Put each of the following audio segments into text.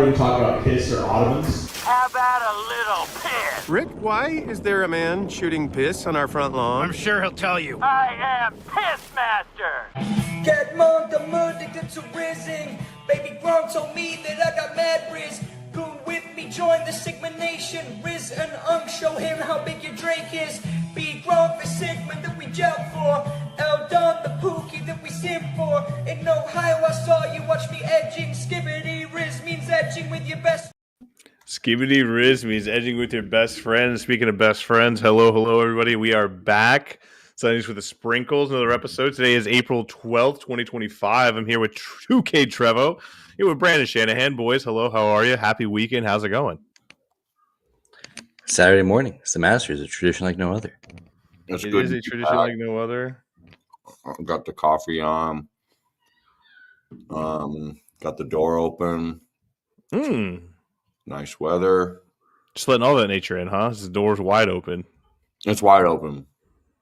we can talk about piss or ottomans. How about a little piss? Rick, why is there a man shooting piss on our front lawn? I'm sure he'll tell you. I am Pissmaster. Get more the mud addicted to rizzing. Baby Gronk told me that I got mad riz. Goon with me, join the Sigma Nation. Riz and Unk, show him how big your Drake is. Be Gronk, the Sigma that we gel for. L Don, the Pookie that we sim for. In Ohio, I saw you watch me edging. Skibbity Riz means edging with your best. Skibbity Riz means edging with your best friends. Speaking of best friends, hello, everybody. We are back. Sundays with the Sprinkles, another episode. Today is April 12th, 2025. I'm here with 2K Trevo. Here with Brandon Shanahan. Boys, hello, how are you? Happy weekend. How's it going? Saturday morning. It's the Masters, a tradition like no other. It is a tradition like no other. Got the coffee on. Got the door open. Nice weather. Just letting all that nature in, huh? The door's wide open. It's wide open.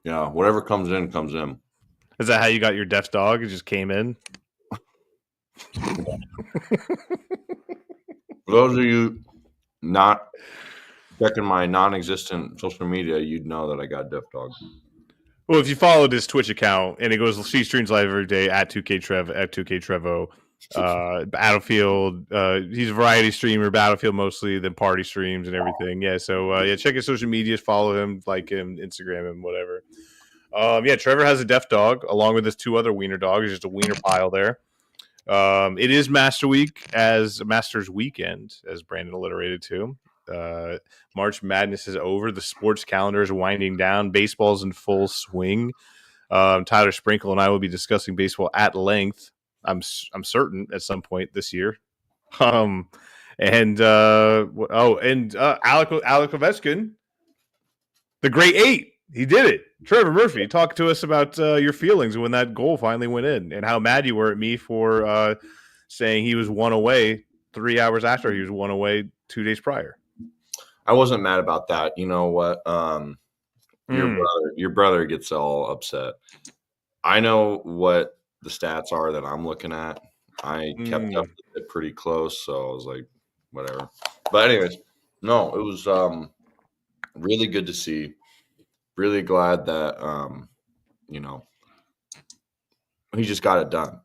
Yeah, whatever comes in, comes in. Is that how you got your deaf dog? It just came in? For those of you not checking my non-existent social media, you'd know that I got a deaf dog. Well, if you followed his Twitch account, and it goes, she streams live every day at 2K Trevo, Battlefield. He's a variety streamer, Battlefield mostly, then party streams and everything. Yeah, so check his social media, follow him, like him, Instagram him, whatever. Trevor has a deaf dog along with his two other wiener dogs. There's just a wiener pile there. It is Masters weekend, as Brandon alliterated to. March Madness is over. The sports calendar is winding down. Baseball's in full swing. Tyler Sprinkle and I will be discussing baseball at length. I'm certain at some point this year. Alec Ovechkin, the great eight. He did it. Trevor Murphy, talk to us about your feelings when that goal finally went in and how mad you were at me for saying he was one away 3 hours after he was one away 2 days prior. I wasn't mad about that. You know what? Your brother gets all upset. I know what the stats are that I'm looking at. I kept up with it pretty close, so I was like, whatever. But anyways, no, it was really good to see. Really glad that he just got it done,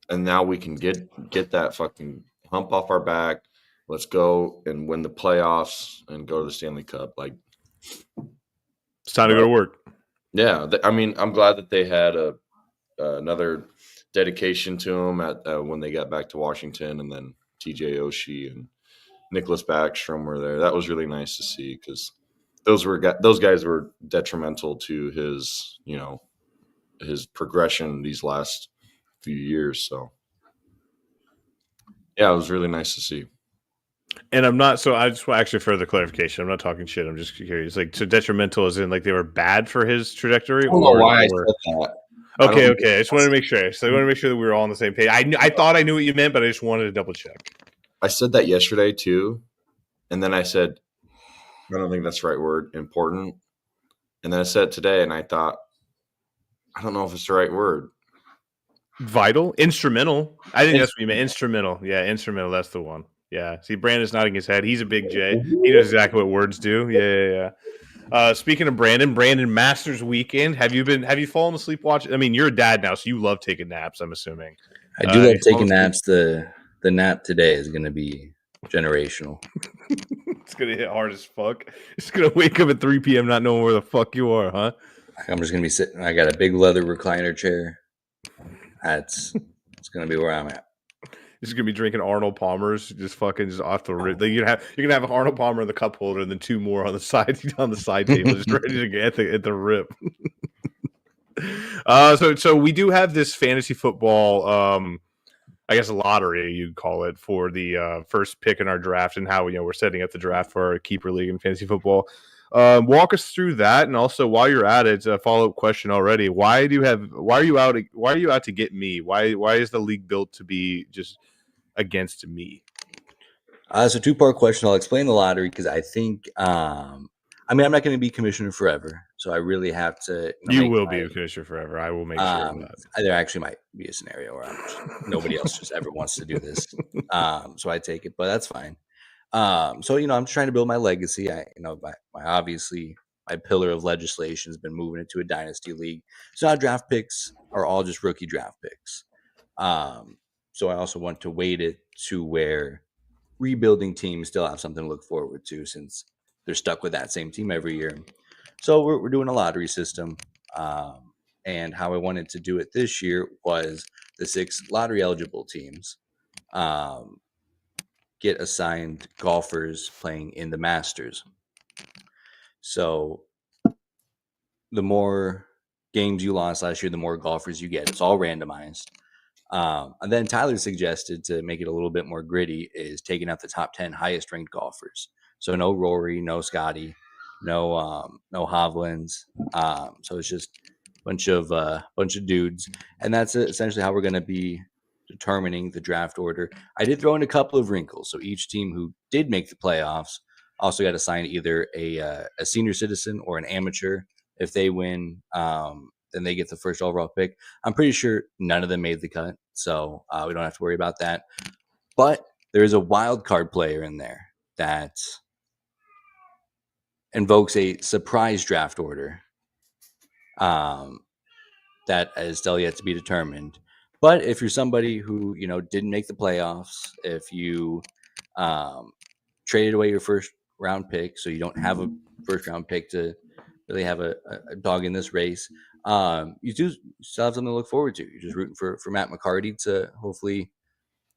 and now we can get that fucking hump off our back. Let's go and win the playoffs and go to the Stanley Cup. Like, it's time to go to work. Yeah, I'm glad that they had another dedication to him at when they got back to Washington, and then TJ Oshie and Nicholas Backstrom were there. That was really nice to see because those guys were detrimental to his progression these last few years. So, yeah, it was really nice to see. And I just want actually further clarification. I'm not talking shit. I'm just curious. Like, so detrimental as in like they were bad for his trajectory? I don't know why I said that. Okay. I just wanted to make sure. So I want to make sure that we were all on the same page. I thought I knew what you meant, but I just wanted to double check. I said that yesterday too. And then I said, I don't think that's the right word, important. And then I said it today, and I thought, I don't know if it's the right word. Vital? Instrumental? I think that's what you meant. Instrumental. Yeah, instrumental. That's the one. Yeah. See, Brandon's nodding his head. He's a big J. He knows exactly what words do. Yeah. Speaking of Brandon, Masters weekend. Have you fallen asleep watching? I mean, you're a dad now, so you love taking naps, I'm assuming. I do love taking naps. The nap today is going to be generational. It's going to hit hard as fuck. It's going to wake up at 3 p.m. not knowing where the fuck you are, huh? I'm just going to be sitting. I got a big leather recliner chair. It's going to be where I'm at. You're just gonna be drinking Arnold Palmer's, just off the rip. You're gonna have Arnold Palmer in the cup holder, and then two more on the side table, just ready to get at the rip. So we do have this fantasy football, I guess lottery you'd call it, for the first pick in our draft, and how we're setting up the draft for our keeper league in fantasy football. Walk us through that, and also while you're at it, a follow-up question already. Why are you out to get me? Why is the league built to be just against me? So two-part question. I'll explain the lottery because I think I'm not going to be commissioner forever. So I really have to. You will be a commissioner forever. I will make sure of that. There actually might be a scenario where nobody else just ever wants to do this. So I take it, but that's fine. So I'm trying to build my legacy. My pillar of legislation has been moving into a dynasty league. So now draft picks are all just rookie draft picks. So I also want to weight it to where rebuilding teams still have something to look forward to since they're stuck with that same team every year. So we're doing a lottery system. And how I wanted to do it this year was the 6 lottery eligible teams get assigned golfers playing in the Masters. So the more games you lost last year, the more golfers you get. It's all randomized. And then Tyler suggested, to make it a little bit more gritty, is taking out the top 10 highest ranked golfers. So no Rory, no Scotty, no Hovlands. So it's just a bunch of dudes, and that's essentially how we're going to be determining the draft order. I did throw in a couple of wrinkles. So each team who did make the playoffs also got assigned either a senior citizen or an amateur. If they win, then they get the first overall pick. I'm pretty sure none of them made the cut, so we don't have to worry about that. But there is a wild card player in there that invokes a surprise draft order that is still yet to be determined. But if you're somebody who didn't make the playoffs, if you traded away your first round pick, so you don't have a first round pick to really have a dog in this race, you do still have something to look forward to. You're just rooting for Matt McCarty to hopefully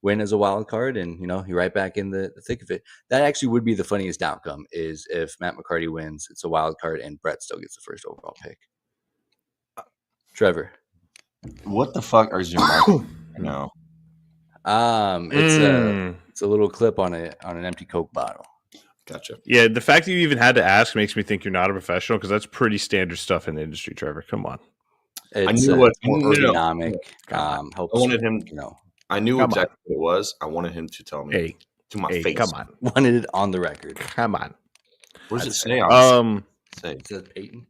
win as a wild card, and you're right back in the thick of it. That actually would be the funniest outcome, is if Matt McCarty wins, it's a wild card, and Brett still gets the first overall pick. Trevor, what the fuck are your mark? No. It's a little clip on an empty Coke bottle. Gotcha. Yeah, the fact that you even had to ask makes me think you're not a professional, because that's pretty standard stuff in the industry, Trevor. Come on. It's I knew what more ergonomic. Helps, I wanted him. I knew exactly what it was. I wanted him to tell me to my face. Come on. Wanted it on the record. Come on. What does it say? It says Peyton.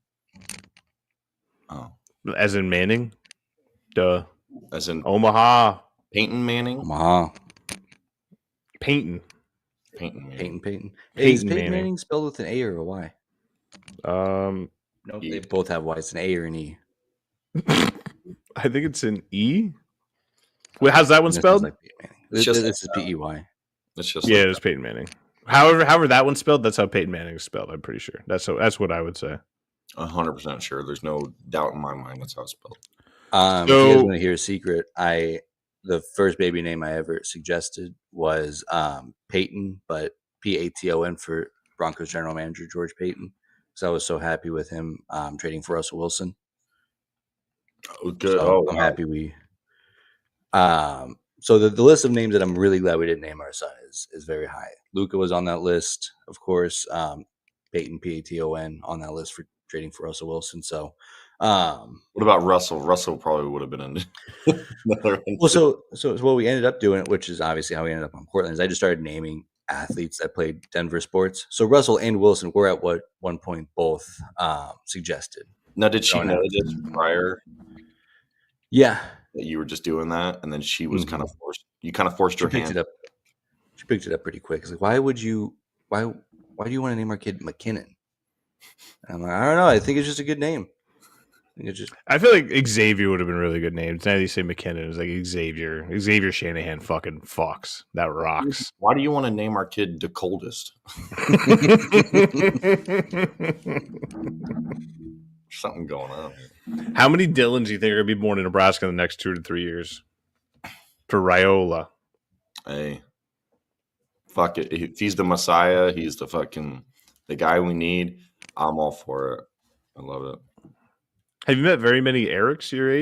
Oh, as in Manning. Duh. As in Omaha. Peyton Manning. Omaha. Peyton. Peyton. Hey, is Peyton Manning spelled with an A or a Y? No, they both have Y. It's an A or an E. I think it's an E. Wait, how's that one spelled? This is P-E-Y. It's just it was Peyton Manning. However that one's spelled, that's how Peyton Manning is spelled. I'm pretty sure. That's what I would say. 100% sure. There's no doubt in my mind that's how it's spelled. If you guys want to hear a secret, the first baby name I ever suggested was Peyton, but P-A-T-O-N for Broncos general manager George Payton, because I was so happy with him trading for Russell Wilson. Oh, good. So I'm happy we. So the list of names that I'm really glad we didn't name our son is very high. Luca was on that list, of course. Peyton, P-A-T-O-N, on that list for trading for Russell Wilson. So. What about Russell? Russell probably would have been in another. Well, so what we ended up doing, which is obviously how we ended up on Portland, is I just started naming athletes that played Denver sports. So Russell and Wilson were at one point both suggested. Now, did she know this prior? Yeah, that you were just doing that, and then she was kind of forced. You kind of forced her hand. She picked it up pretty quick. It's like, why do you want to name our kid McKinnon? And I'm like, I don't know. I think it's just a good name. I feel like Xavier would have been a really good name. Now you say McKinnon, it's like Xavier Shanahan fucking fucks. That rocks. Why do you want to name our kid the coldest? Something going on here. How many Dylans do you think are going to be born in Nebraska in the next 2 to 3 years? For Raiola. Hey. Fuck it. If he's the Messiah, he's the guy we need. I'm all for it. I love it. Have you met very many Erics your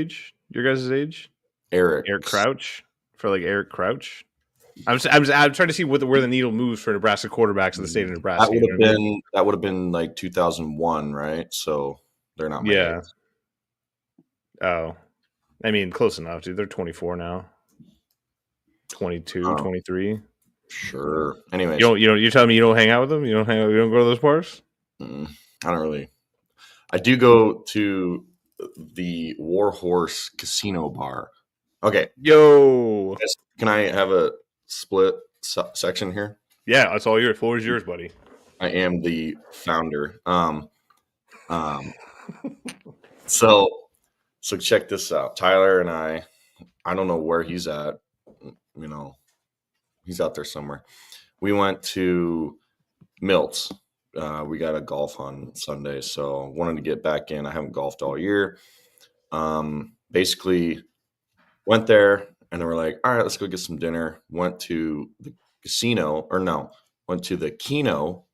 guys' age? Eric Crouch, for like Eric Crouch. I'm trying to see where the needle moves for Nebraska quarterbacks in the state of Nebraska. That would have been like 2001, right? So they're not. Yeah. Age. Oh, I mean, close enough, dude. They're 24 now. 22, 23. Sure. Anyway, you're telling me you don't hang out with them? You don't go to those bars? I don't really. I do go to the Warhorse Casino Bar. Okay. Yo. Can I have a split section here? Yeah, that's all yours. Floor is yours, buddy. I am the founder. So check this out. Tyler and I don't know where he's at. You know, he's out there somewhere. We went to Milt's. We got a golf on Sunday, so wanted to get back in. I haven't golfed all year. Basically went there and then we're like, all right, let's go get some dinner. Went to the casino, went to the Keno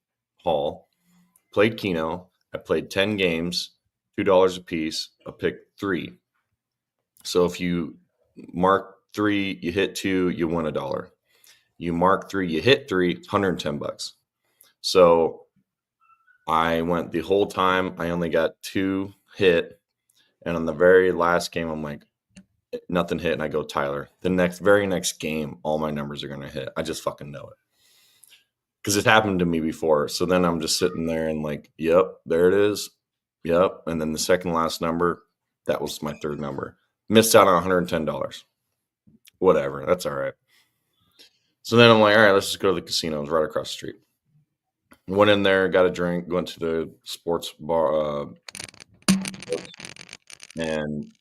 hall, played Keno. I played 10 games, $2 a piece. I picked 3. So if you mark 3, you hit 2, you win $1. You mark 3, you hit 3, $110. So I went the whole time. I only got 2 hit. And on the very last game, I'm like, nothing hit. And I go, Tyler, the very next game, all my numbers are going to hit. I just fucking know it. Because it happened to me before. So then I'm just sitting there and like, yep, there it is. Yep. And then the second last number, that was my third number. Missed out on $110. Whatever. That's all right. So then I'm like, all right, let's just go to the casino. It was right across the street. Went in there, got a drink, went to the sports bar. And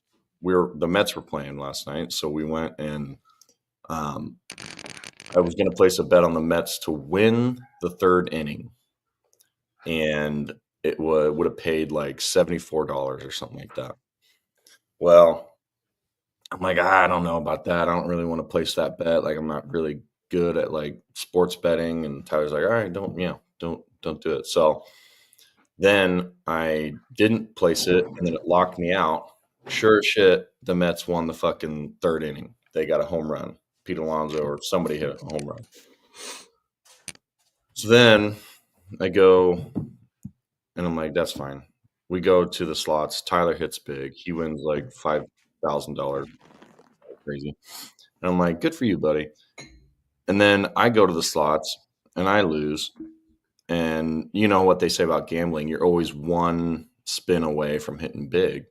the Mets were playing last night. So we went and I was going to place a bet on the Mets to win the third inning. And it would have paid like $74 or something like that. Well, I'm like, I don't know about that. I don't really want to place that bet. Like, I'm not really good at like sports betting. And Tyler's like, all right, don't do it. So then I didn't place it, and then it locked me out. Sure as shit, the Mets won the fucking third inning. They got a home run. Pete Alonso or somebody hit a home run. So then I go, and I'm like, that's fine. We go to the slots. Tyler hits big. He wins like $5,000. Crazy. And I'm like, good for you, buddy. And then I go to the slots, and I lose. And you know what they say about gambling. You're always one spin away from hitting big.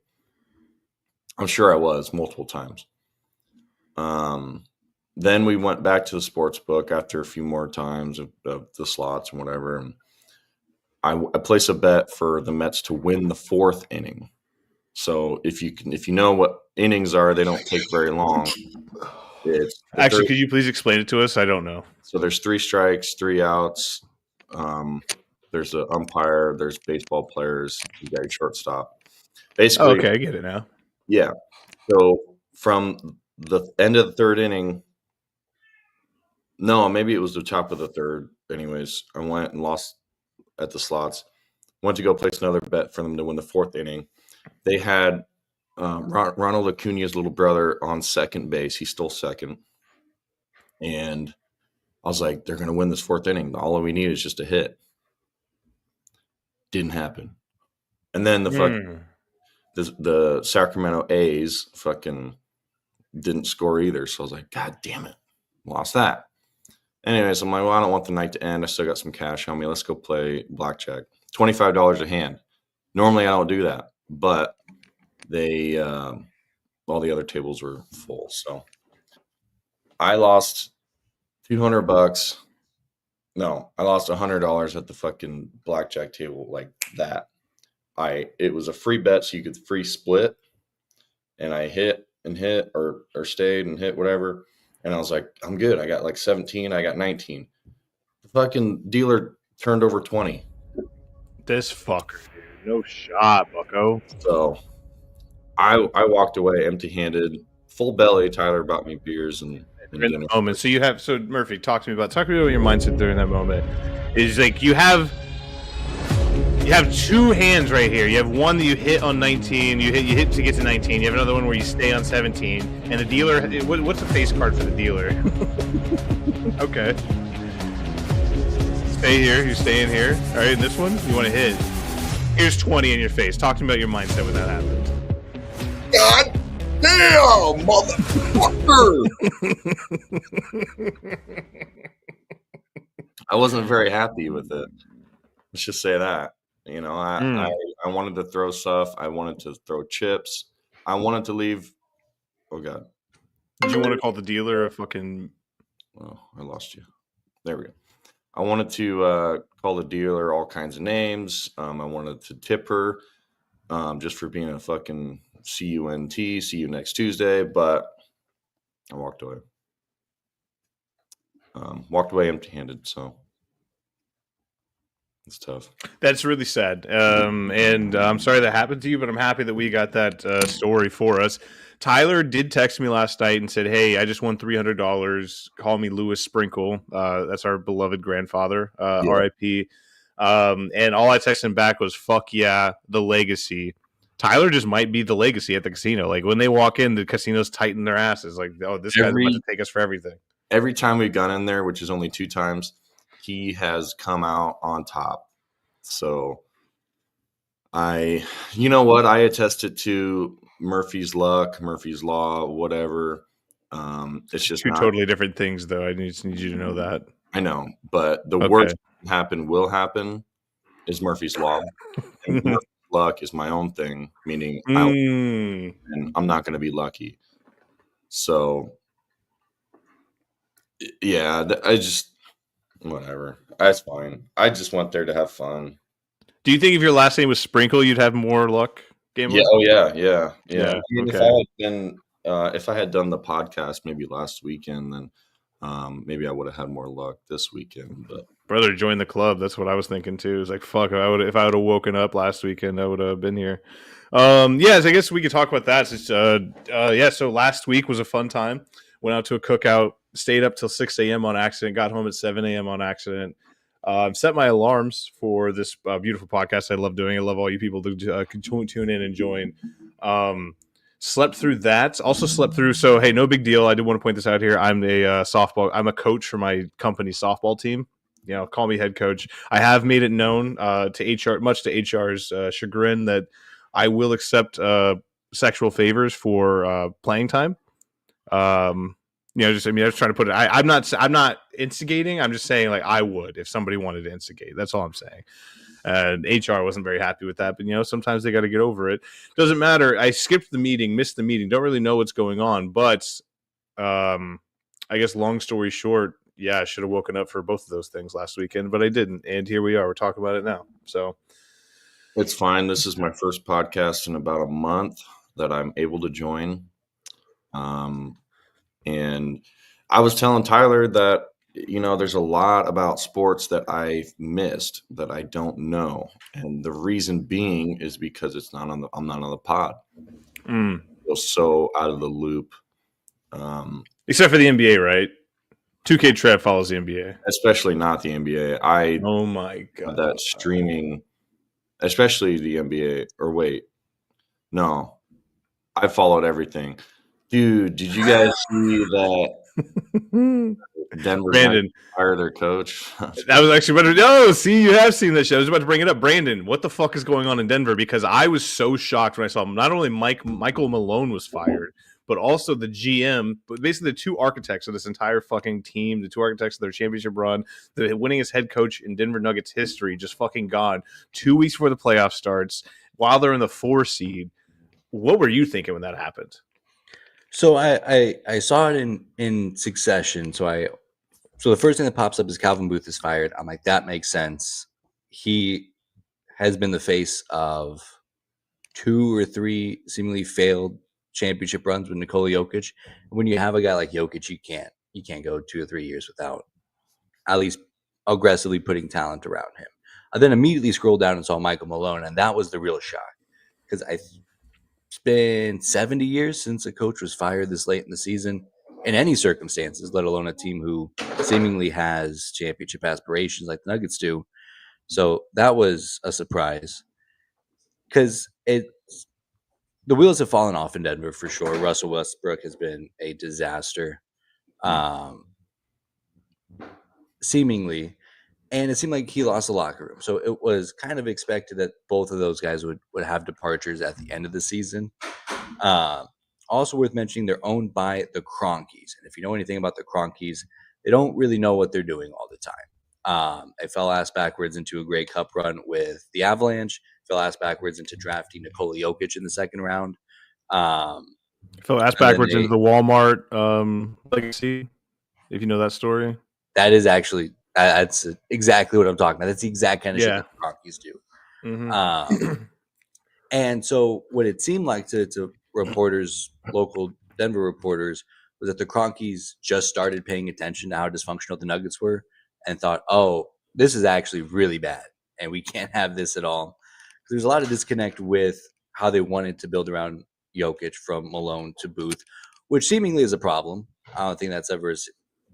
I'm sure I was multiple times. Then we went back to the sports book after a few more times of the slots and whatever. And I placed a bet for the Mets to win the fourth inning. So if you know what innings are, they don't take very long. Actually, could you please explain it to us? I don't know. So there's 3 strikes, 3 outs. There's an umpire. There's baseball players. You got your shortstop. Basically, okay, I get it now. Yeah. So from the end of the third inning, no, maybe it was the top of the third. Anyways, I went and lost at the slots. Went to go place another bet for them to win the fourth inning. They had Ronald Acuna's little brother on second base. He stole second. And I was like, they're going to win this fourth inning. All we need is just a hit. Didn't happen. And then the Sacramento A's fucking didn't score either. So I was like, God damn it. Lost that. Anyways, I'm like, well, I don't want the night to end. I still got some cash on me. Let's go play blackjack. $25 a hand. Normally, I don't do that. But they all the other tables were full. So I lost $200. No, I lost $100 at the fucking blackjack table like that. It was a free bet, so you could free split, and I hit and hit or stayed and hit whatever, and I was like, I'm good. I got like 17. I got 19. The fucking dealer turned over 20. This fucker, dude. No shot, bucko. So I walked away empty-handed, full belly. Tyler bought me beers and dinner. Moment. So Murphy, talk to me about your mindset during that moment. Is like you have 2 hands right here. You have one that you hit on 19. You hit to get to 19. You have another one where you stay on 17. And the dealer, what's the face card for the dealer? Okay. Stay here. You're staying here. All right. And this one, you want to hit. Here's 20 in your face. Talk to me about your mindset when that happened. God damn, motherfucker! I wasn't very happy with it. Let's just say that. You know, I I wanted to throw stuff. I wanted to throw chips. I wanted to leave. Oh God. Did you want to call the dealer a fucking? Oh, I lost you. There we go. I wanted to call the dealer all kinds of names. I wanted to tip her just for being a fucking CUNT, see you next Tuesday, but I walked away. Walked away empty-handed, so it's tough. That's really sad. And I'm sorry that happened to you, but I'm happy that we got that story for us. Tyler did text me last night and said, "Hey, I just won $300. Call me Lewis Sprinkle." That's our beloved grandfather, RIP. And all I texted him back was, "Fuck yeah, the legacy." Tyler just might be the legacy at the casino. Like when they walk in, the casinos tighten their asses. Like, oh, this guy's about to take us for everything. Every time we've gone in there, which is only 2 times, he has come out on top. So you know what? I attested to Murphy's luck, Murphy's law, whatever. It's just two totally different things, though. I just need you to know that. I know, but the worst will happen is Murphy's law. And Murphy's luck is my own thing, meaning and I'm not going to be lucky. So yeah, I just whatever. That's fine. I just went there to have fun. Do you think if your last name was Sprinkle, you'd have more luck? Yeah. Oh yeah. I mean, Okay. if I had done the podcast maybe last weekend, then maybe I would have had more luck this weekend. But brother, join the club. That's what I was thinking too. It's like fuck. If I would have woken up last weekend, I would have been here. So I guess we could talk about that. So last week was a fun time. Went out to a cookout. Stayed up till 6 a.m. on accident. Got home at 7 a.m. on accident. Set my alarms for this beautiful podcast I love doing. I love all you people to tune in and join. Slept through that. Also slept through. So, hey, no big deal. I did want to point this out here. I'm I'm a coach for my company softball team. You know, call me head coach. I have made it known to HR, much to HR's chagrin, that I will accept sexual favors for playing time. I was trying to put it. I'm not instigating. I'm just saying, like, I would if somebody wanted to instigate. That's all I'm saying. And HR wasn't very happy with that, but sometimes they got to get over it. Doesn't matter. I skipped the meeting, missed the meeting. Don't really know what's going on, but I guess long story short, yeah, I should have woken up for both of those things last weekend, but I didn't. And here we are. We're talking about it now. So it's fine. This is my first podcast in about a month that I'm able to join. And I was telling Tyler that, there's a lot about sports that I've missed that I don't know. And the reason being is because I'm not on the pod. I feel so out of the loop. Except for the NBA, right? 2K Trev follows the NBA. Especially not the NBA. Oh my God. That streaming, especially the NBA, or wait, no, I followed everything. Dude, did you guys see that Denver fired their coach? That was actually better. Oh, see, you have seen this shit. I was about to bring it up. Brandon, what the fuck is going on in Denver? Because I was so shocked when I saw him. Not only Michael Malone was fired, but also the GM, but basically the two architects of this entire fucking team, the two architects of their championship run, the winningest head coach in Denver Nuggets history, just fucking gone 2 weeks before the playoff starts while they're in the 4 seed. What were you thinking when that happened? So I saw it in succession. So the first thing that pops up is Calvin Booth is fired. I'm like, that makes sense. He has been the face of 2 or 3 seemingly failed championship runs with Nikola Jokic. And when you have a guy like Jokic, you can't go 2 or 3 years without at least aggressively putting talent around him. I then immediately scrolled down and saw Michael Malone, and that was the real shock, because it's been 70 years since a coach was fired this late in the season in any circumstances, let alone a team who seemingly has championship aspirations like the Nuggets do. So that was a surprise, because the wheels have fallen off in Denver for sure. Russell Westbrook has been a disaster, seemingly. And it seemed like he lost the locker room. So it was kind of expected that both of those guys would have departures at the end of the season. Also worth mentioning, they're owned by the Cronkies. And if you know anything about the Cronkies, they don't really know what they're doing all the time. They fell ass backwards into a Grey Cup run with the Avalanche, fell ass backwards into drafting Nikola Jokic in the second round. Fell ass backwards into the Walmart legacy. If you know that story, that is actually that's exactly what I'm talking about. That's the exact kind of shit that the Rockies do. Mm-hmm. And so what it seemed like to reporters, local Denver reporters, was that the Cronkies just started paying attention to how dysfunctional the Nuggets were and thought, oh, this is actually really bad and we can't have this at all. There's a lot of disconnect with how they wanted to build around Jokic from Malone to Booth, which seemingly is a problem. I don't think that's ever a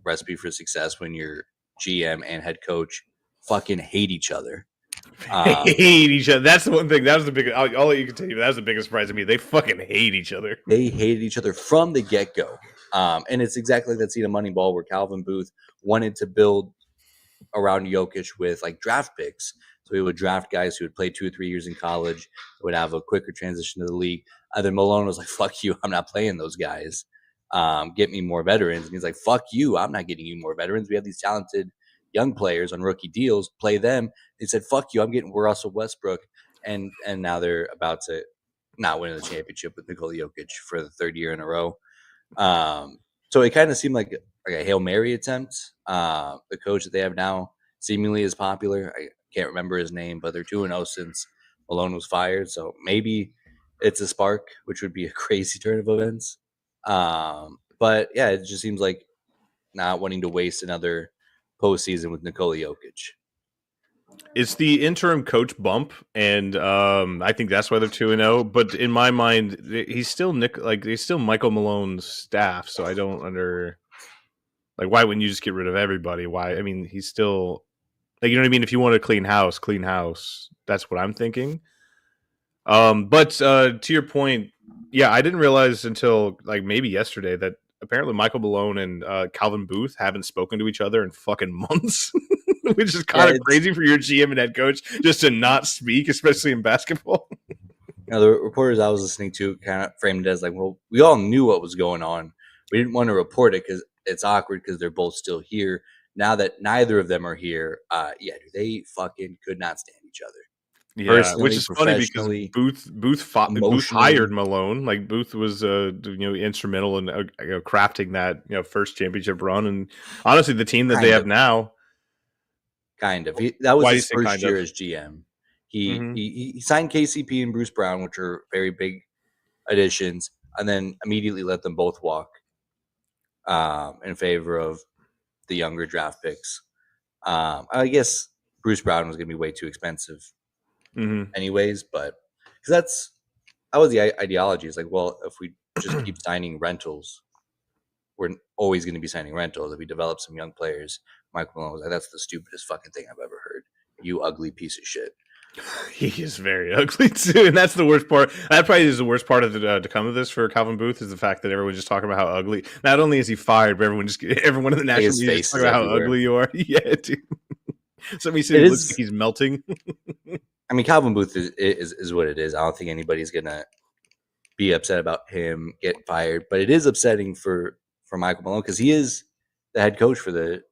recipe for success when your GM and head coach fucking hate each other. Hate each other. That's the one thing. That was the biggest. I'll let you continue. That was the biggest surprise to me. They fucking hate each other. They hated each other from the get-go. And it's exactly like that scene of Moneyball where Calvin Booth wanted to build around Jokic with like draft picks. So he would draft guys who would play 2 or 3 years in college, would have a quicker transition to the league. And then Malone was like, fuck you, I'm not playing those guys. Get me more veterans. And he's like, fuck you, I'm not getting you more veterans. We have these talented young players on rookie deals, play them. He said, fuck you, I'm getting Russell Westbrook. And now they're about to not win the championship with Nikola Jokic for the third year in a row. So it kind of seemed like a Hail Mary attempt. The coach that they have now seemingly is popular. I can't remember his name, but they're 2-0 since Malone was fired. So maybe it's a spark, which would be a crazy turn of events. But yeah, it just seems like not wanting to waste another postseason with Nikola Jokic. It's the interim coach bump, and I think that's why they're 2-0. But in my mind, he's still he's still Michael Malone's staff. So I don't why wouldn't you just get rid of everybody? Why? I mean, he's still you know what I mean. If you want a clean house. That's what I'm thinking. But to your point, yeah, I didn't realize until maybe yesterday that apparently Michael Malone and Calvin Booth haven't spoken to each other in fucking months. Which is kind of crazy for your GM and head coach just to not speak, especially in basketball. The reporters I was listening to kind of framed it as well, we all knew what was going on. We didn't want to report it because it's awkward because they're both still here. Now that neither of them are here, they fucking could not stand each other. Yeah, which is funny because Booth hired Malone. Booth was instrumental in crafting that first championship run, and honestly, the team that they have now. Kind of. That was his first year as GM. He signed KCP and Bruce Brown, which are very big additions, and then immediately let them both walk in favor of the younger draft picks. I guess Bruce Brown was going to be way too expensive anyways, but because that was the ideology. It's if we just keep signing rentals, we're always going to be signing rentals. If we develop some young players, Michael Malone was like, that's the stupidest fucking thing I've ever heard. You ugly piece of shit. He is very ugly too, and that's the worst part. That probably is the worst part of to come of this for Calvin Booth is the fact that everyone's just talking about how ugly. Not only is he fired, but everyone in the national media is talking about how ugly you are. Yeah, dude. Somebody said he looks like he's melting. I mean, Calvin Booth is what it is. I don't think anybody's gonna be upset about him getting fired, but it is upsetting for Michael Malone because he is the head coach for the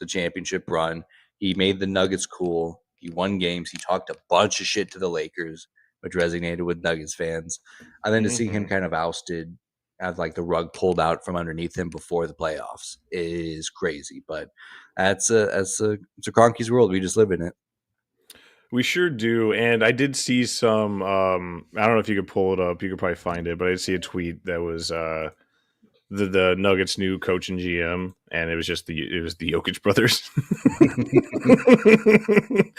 championship run. He made the Nuggets cool. He won games. He talked a bunch of shit to the Lakers, which resonated with Nuggets fans. And then to see him kind of ousted, have the rug pulled out from underneath him before the playoffs is crazy. But it's a Kroenke's world. We just live in it. We sure do. And I did see some. I don't know if you could pull it up. You could probably find it, but I did see a tweet that was the Nuggets' new coach and GM, and it was the Jokic brothers.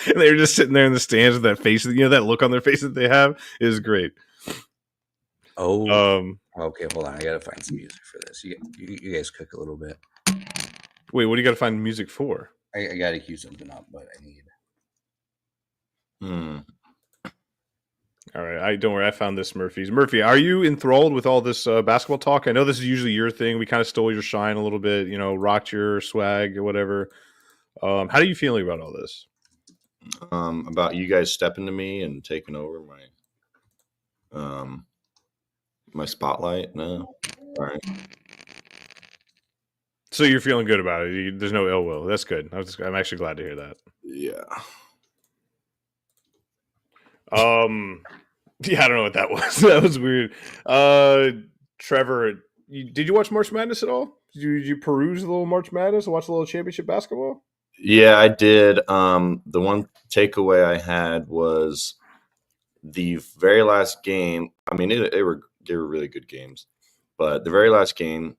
And they were just sitting there in the stands with that face, that look on their face that they have is great. Oh, okay. Hold on, I gotta find some music for this. You guys cook a little bit. Wait, what do you got to find music for? I gotta cue something up, but I need. All right, don't worry. I found this, Murphy, are you enthralled with all this basketball talk? I know this is usually your thing. We kind of stole your shine a little bit, rocked your swag or whatever. How are you feeling about all this? About you guys stepping to me and taking over my spotlight? No. All right. So you're feeling good about it. There's no ill will. That's good. I'm actually glad to hear that. Yeah. Yeah, I don't know what that was. That was weird. Trevor, did you watch March Madness at all? Did you peruse a little March Madness and watch a little championship basketball? Yeah, I did. The one takeaway I had was the very last game. I mean, they were really good games, but the very last game,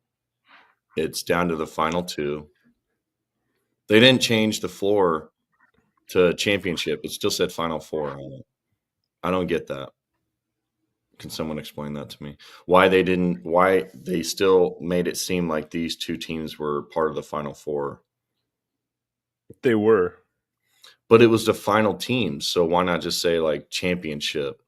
it's down to the final two. They didn't change the floor to championship. It still said Final Four on it. I don't get that. Can someone explain that to me? Why they still made it seem like these two teams were part of the Final Four? They were. But it was the final team, so why not just say like championship?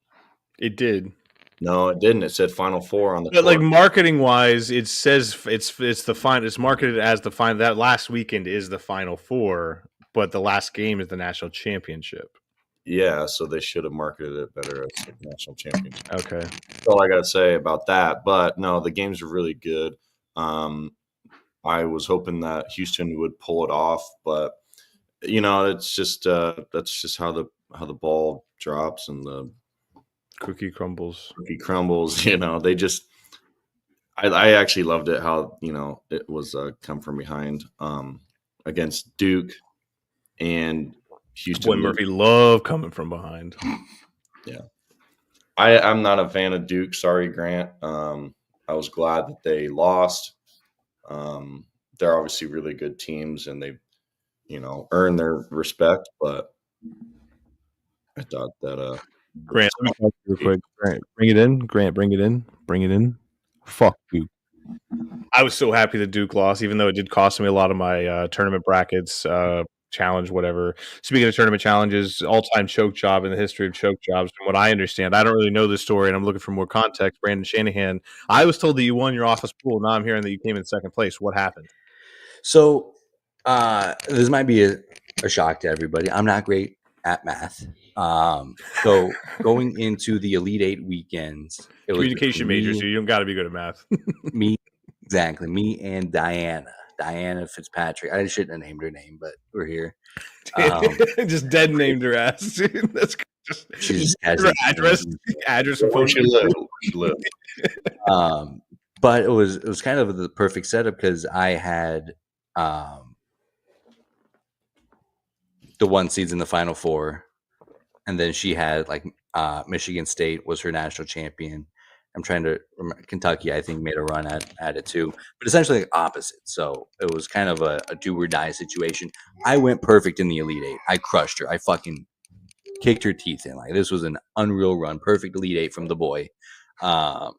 It did. No, it didn't. It said Final Four on the But court. like marketing wise, it says it's the final. It's marketed as the final. That last weekend is the Final Four, but the last game is the national championship. Yeah, so they should have marketed it better as a national championship. Okay. That's all I got to say about that. But no, the games are really good. I was hoping that Houston would pull it off, but it's just that's just how the ball drops and the Cookie crumbles. cookie crumbles. They just. I actually loved it how it was come from behind against Duke and Houston. Boy, Murphy love coming from behind. Yeah. I'm not a fan of Duke. Sorry, Grant. I was glad that they lost. They're obviously really good teams, and they've, earned their respect. But I thought that Grant, let me talk to you real quick. Grant, bring it in. Grant, bring it in. Bring it in. Fuck Duke. I was so happy that Duke lost, even though it did cost me a lot of my tournament brackets, challenge, whatever. Speaking of tournament challenges, all-time choke job in the history of choke jobs. From what I understand, I don't really know this story, and I'm looking for more context. Brandon Shanahan, I was told that you won your office pool. Now I'm hearing that you came in second place. What happened? So this might be a shock to everybody. I'm not great at math. So going into the Elite Eight weekends, it was Communication major, so you don't got to be good at math. me and Diana Fitzpatrick. I shouldn't have named her name, but we're here. Just dead named her ass. Dude. That's just She's her address and phone. she lived. But it was kind of the perfect setup because I had the one seeds in the Final Four, and then she had like Michigan State was her national champion. I'm trying to remember, Kentucky, I think, made a run at it too, but essentially like opposite. So it was kind of a do or die situation. I went perfect in the Elite Eight. I crushed her. I fucking kicked her teeth in. Like this was an unreal run, perfect Elite Eight from the boy. And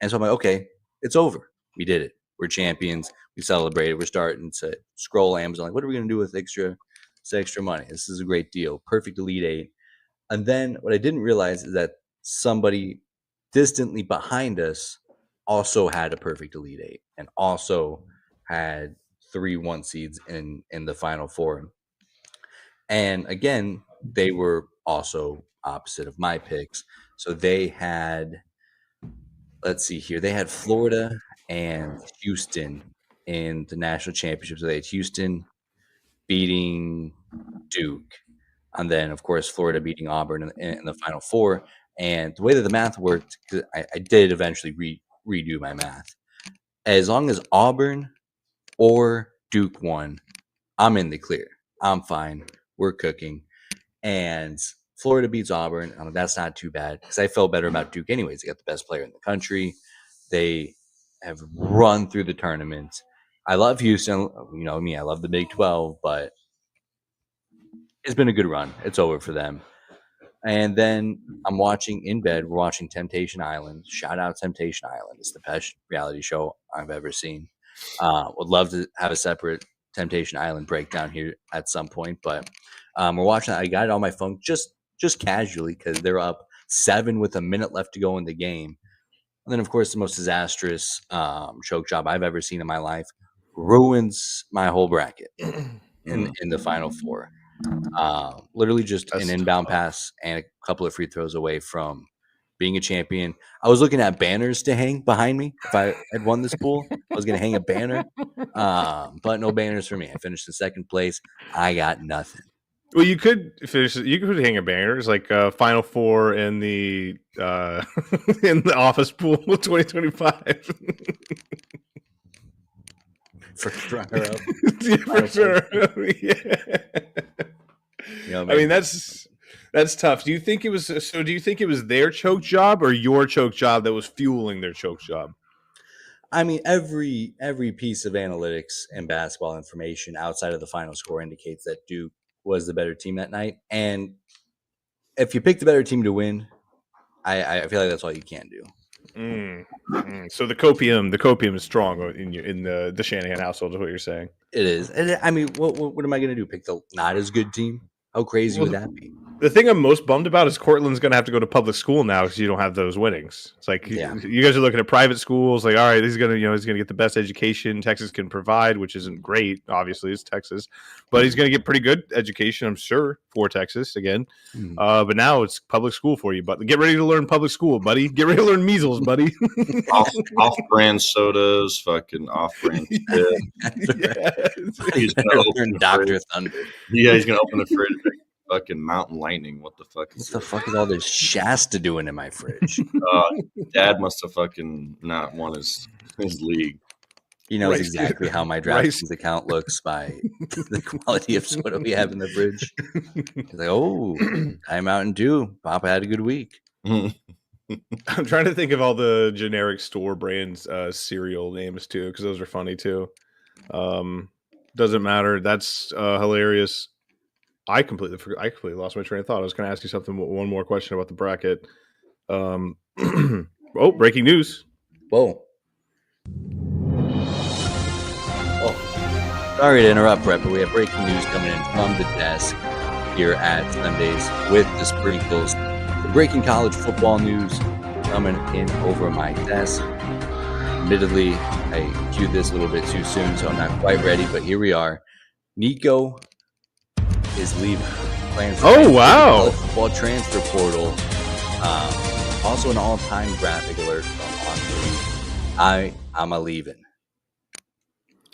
so I'm like, okay, it's over. We did it. We're champions. We celebrated. We're starting to scroll Amazon. Like, what are we going to do with extra money? This is a great deal. Perfect Elite Eight. And then what I didn't realize is that somebody distantly behind us also had a perfect Elite Eight and also had 3 1 seeds in the Final Four. And again, they were also opposite of my picks. So they had, let's see here, they had Florida and Houston in the national championship. So they had Houston beating Duke, and then of course Florida beating Auburn in the Final Four. And the way that the math worked, because I did eventually redo my math. As long as Auburn or Duke won, I'm in the clear. I'm fine. We're cooking. And Florida beats Auburn. That's not too bad because I felt better about Duke anyways. They got the best player in the country. They have run through the tournament. I love Houston. You know me. I love the Big 12, but it's been a good run. It's over for them. And then I'm watching in bed. We're watching Temptation Island. Shout out Temptation Island. It's the best reality show I've ever seen. Would love to have a separate Temptation Island breakdown here at some point. But we're watching. I got it on my phone just casually because they're up 7 with a minute left to go in the game. And then, of course, the most disastrous choke job I've ever seen in my life ruins my whole bracket in the Final Four. Literally just an inbound pass and a couple of free throws away from being a champion. I was looking at banners to hang behind me. If I had won this pool, I was going to hang a banner, but no banners for me. I finished in second place. I got nothing. Well, you could finish. You could hang a banner. It's like Final Four in the in the Office Pool 2025. First runner up. Yeah, for sure. Yeah. I mean, that's tough. Do you think it was? So, do you think it was their choke job or your choke job that was fueling their choke job? I mean, every piece of analytics and basketball information outside of the final score indicates that Duke was the better team that night. And if you pick the better team to win, I feel like that's all you can do. So the copium is strong in the Shanahan household, is what you're saying. It is. And I mean, what am I going to do? Pick the not as good team? How crazy would that be? The thing I'm most bummed about is Cortland's going to have to go to public school now because you don't have those winnings. It's like you guys are looking at private schools. Like, all right, he's going to get the best education Texas can provide, which isn't great. Obviously, it's Texas, but he's going to get pretty good education, I'm sure, for Texas again. But now it's public school for you. But get ready to learn public school, buddy. Get ready to learn measles, buddy. Off-brand sodas, fucking off-brand shit. He's going to open Dr. Thunder. Yeah, he's going to open the fridge. Fucking Mountain Lightning. What the fuck is the fuck is all this Shasta doing in my fridge? Dad must have fucking not won his league. He knows exactly how my DraftKings account looks by the quality of soda we have in the fridge. He's like, oh, I'm Mountain Dew. Papa had a good week. I'm trying to think of all the generic store brands cereal names too, because those are funny too. Doesn't matter. That's hilarious. I completely lost my train of thought. I was going to ask you one more question about the bracket. Oh, breaking news. Whoa. Sorry to interrupt, Brett, but we have breaking news coming in from the desk here at Sundays with the Sprinkles. The breaking college football news coming in over my desk. Admittedly, I queued this a little bit too soon, so I'm not quite ready, but here we are. Nico is leaving. Wow! Football transfer portal. Also, an all-time graphic alert from On3. I'm a leaving.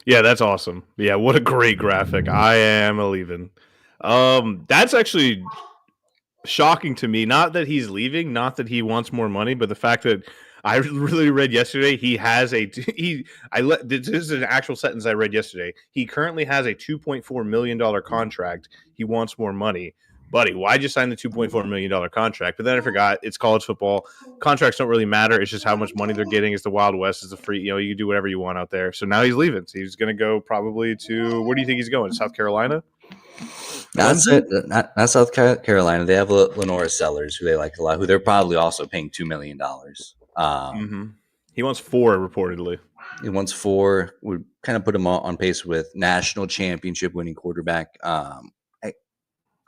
Yeah, that's awesome. Yeah, what a great graphic. I am a leaving. That's actually shocking to me. Not that he's leaving, not that he wants more money, but the fact that I really read yesterday, this is an actual sentence I read yesterday. He currently has a $2.4 million contract. He wants more money. Buddy, why'd you sign the $2.4 million contract? But then I forgot, it's college football. Contracts don't really matter. It's just how much money they're getting. It's the Wild West. It's a free, you can do whatever you want out there. So now he's leaving. So he's going to go probably to, where do you think he's going? South Carolina? Not South Carolina. They have Lenora Sellers, who they like a lot, who they're probably also paying $2 million. He wants 4 reportedly. He wants 4. Would kind of put him on pace with national championship winning quarterback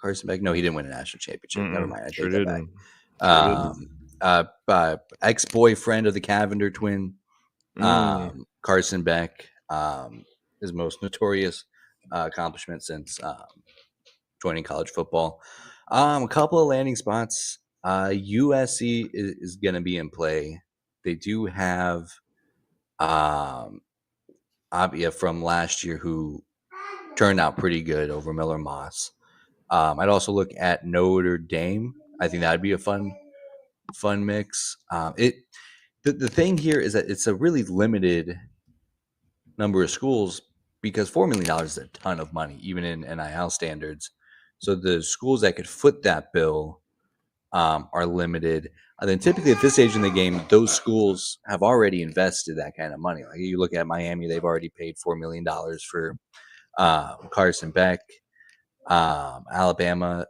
Carson Beck. No, he didn't win a national championship. Never mind. I take that back. Ex-boyfriend of the Cavender twin, Carson Beck. His most notorious accomplishment since joining college football. A couple of landing spots. USC is going to be in play. They do have Abia from last year, who turned out pretty good over Miller Moss. I'd also look at Notre Dame. I think that'd be a fun mix. The thing here is that it's a really limited number of schools, because $4 million is a ton of money, even in NIL standards. So the schools that could foot that bill are limited. And then typically at this stage in the game, those schools have already invested that kind of money. Like you look at Miami, they've already paid $4 million for Carson Beck. Alabama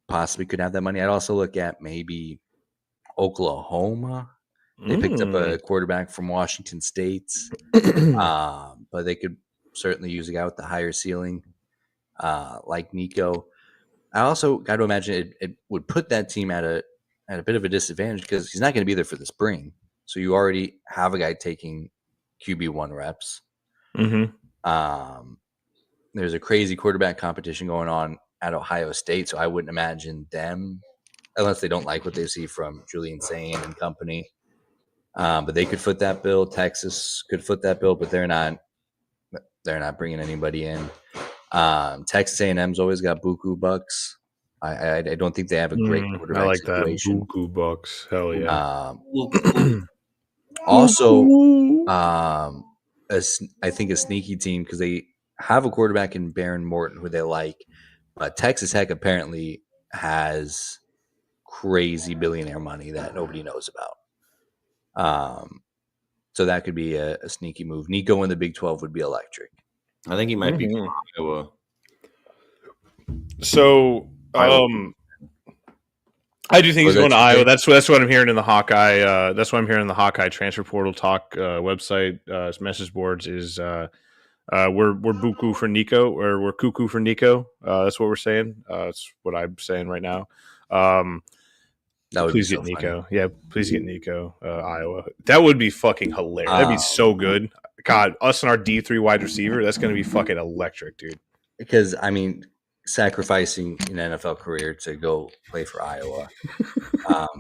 possibly could have that money. I'd also look at maybe Oklahoma. They picked up a quarterback from Washington State, but they could certainly use a guy with the higher ceiling like Nico. I also got to imagine it would put that team at a bit of a disadvantage, because he's not going to be there for the spring. So you already have a guy taking QB1 reps. There's a crazy quarterback competition going on at Ohio State, so I wouldn't imagine them, unless they don't like what they see from Julian Sain and company. But they could foot that bill. Texas could foot that bill, but they're not bringing anybody in. Texas A&M's always got buku bucks. I don't think they have a great quarterback I like situation. that. Buku Bucks. Hell yeah. Also, I think a sneaky team because they have a quarterback in Baron Morton who they like, but Texas Tech apparently has crazy billionaire money that nobody knows about. So that could be a sneaky move. Nico in the Big 12 would be electric. I think he might be from Iowa. So, I do think he's going to Iowa. That's what I'm hearing in the Hawkeye. That's what I'm hearing in the Hawkeye transfer portal talk website message boards. Is we're buku for Nico, or we're cuckoo for Nico. That's what we're saying. That's what I'm saying right now. That would please be get so Nico. funny. Yeah, please get Nico. Iowa. That would be fucking hilarious. That'd be so good. God, us and our D3 wide receiver. That's going to be fucking electric, dude. Because I mean, sacrificing an NFL career to go play for Iowa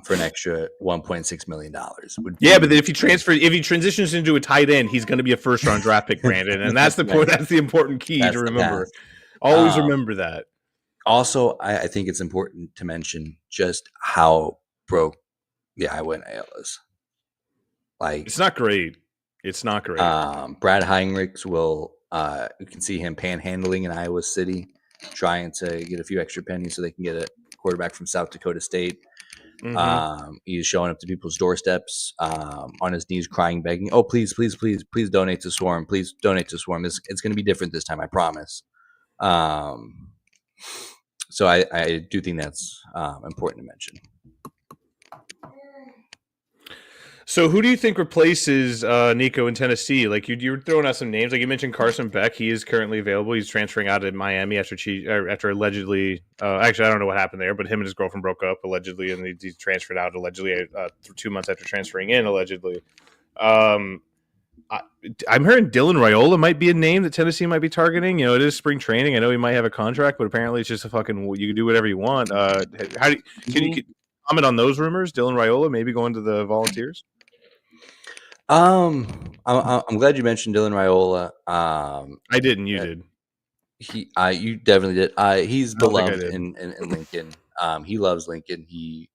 for an extra $1.6 million would be, but then if he transitions into a tight end, he's going to be a first round draft pick, Brandon, and that's the point. That's the important key to remember. Always remember that. Also, I think it's important to mention just how broke the Iowa NIL is. Like, it's not great. It's not great. Brad Heinrichs will. You can see him panhandling in Iowa City, trying to get a few extra pennies so they can get a quarterback from South Dakota State. He's showing up to people's doorsteps on his knees, crying, begging, "Oh, please, please, please, please donate to Swarm. Please donate to Swarm. It's going to be different this time, I promise." So I do think that's important to mention. So who do you think replaces Nico in Tennessee? Like you were throwing out some names. Like you mentioned Carson Beck. He is currently available. He's transferring out of Miami after allegedly. Actually, I don't know what happened there, but him and his girlfriend broke up allegedly, and he transferred out allegedly 2 months after transferring in allegedly. I'm hearing Dylan Raiola might be a name that Tennessee might be targeting. You know, it is spring training. I know he might have a contract, but apparently it's just a fucking you can do whatever you want. Can you comment on those rumors? Dylan Raiola maybe going to the Volunteers. I'm glad you mentioned Dylan Raiola. I didn't. You did. You definitely did. He's beloved in Lincoln. He loves Lincoln. He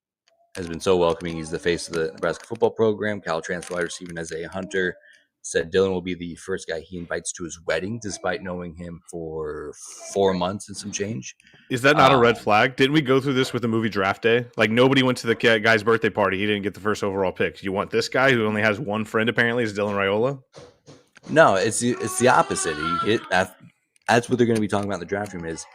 has been so welcoming. He's the face of the Nebraska football program. Cal transfer wide receiver Isaiah Hunter said Dylan will be the first guy he invites to his wedding, despite knowing him for 4 months and some change. Is that not a red flag? Didn't we go through this with the movie Draft Day? Like nobody went to the guy's birthday party. He didn't get the first overall pick. You want this guy who only has one friend apparently is Dylan Raiola? No, it's the opposite. That's what they're going to be talking about in the draft room. Is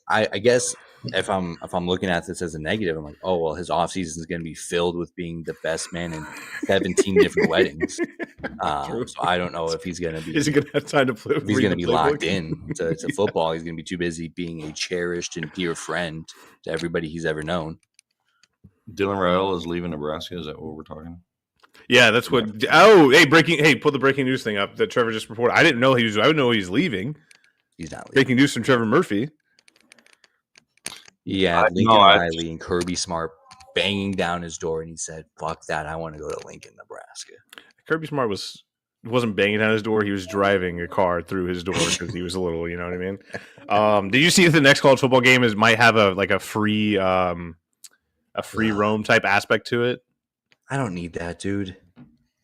I guess if I'm looking at this as a negative, I'm like, oh well, his offseason is going to be filled with being the best man in 17 different weddings. So I don't know if he's going to be. Is he going to have time to play? If he's going to be locked in to football, he's going to be too busy being a cherished and dear friend to everybody he's ever known. Dylan Raiola is leaving Nebraska. Is that what we're talking? Yeah, that's what. Oh, hey, pull the breaking news thing up that Trevor just reported. I didn't know he was. I didn't know he's leaving. He's not leaving. Breaking news from Trevor Murphy. Yeah, Lincoln Riley and Kirby Smart banging down his door, and he said, "Fuck that! I want to go to Lincoln, Nebraska." Kirby Smart wasn't banging down his door. He was driving a car through his door because he was a little, you know what I mean? Did you see if the next college football game might have a free roam type aspect to it? I don't need that, dude.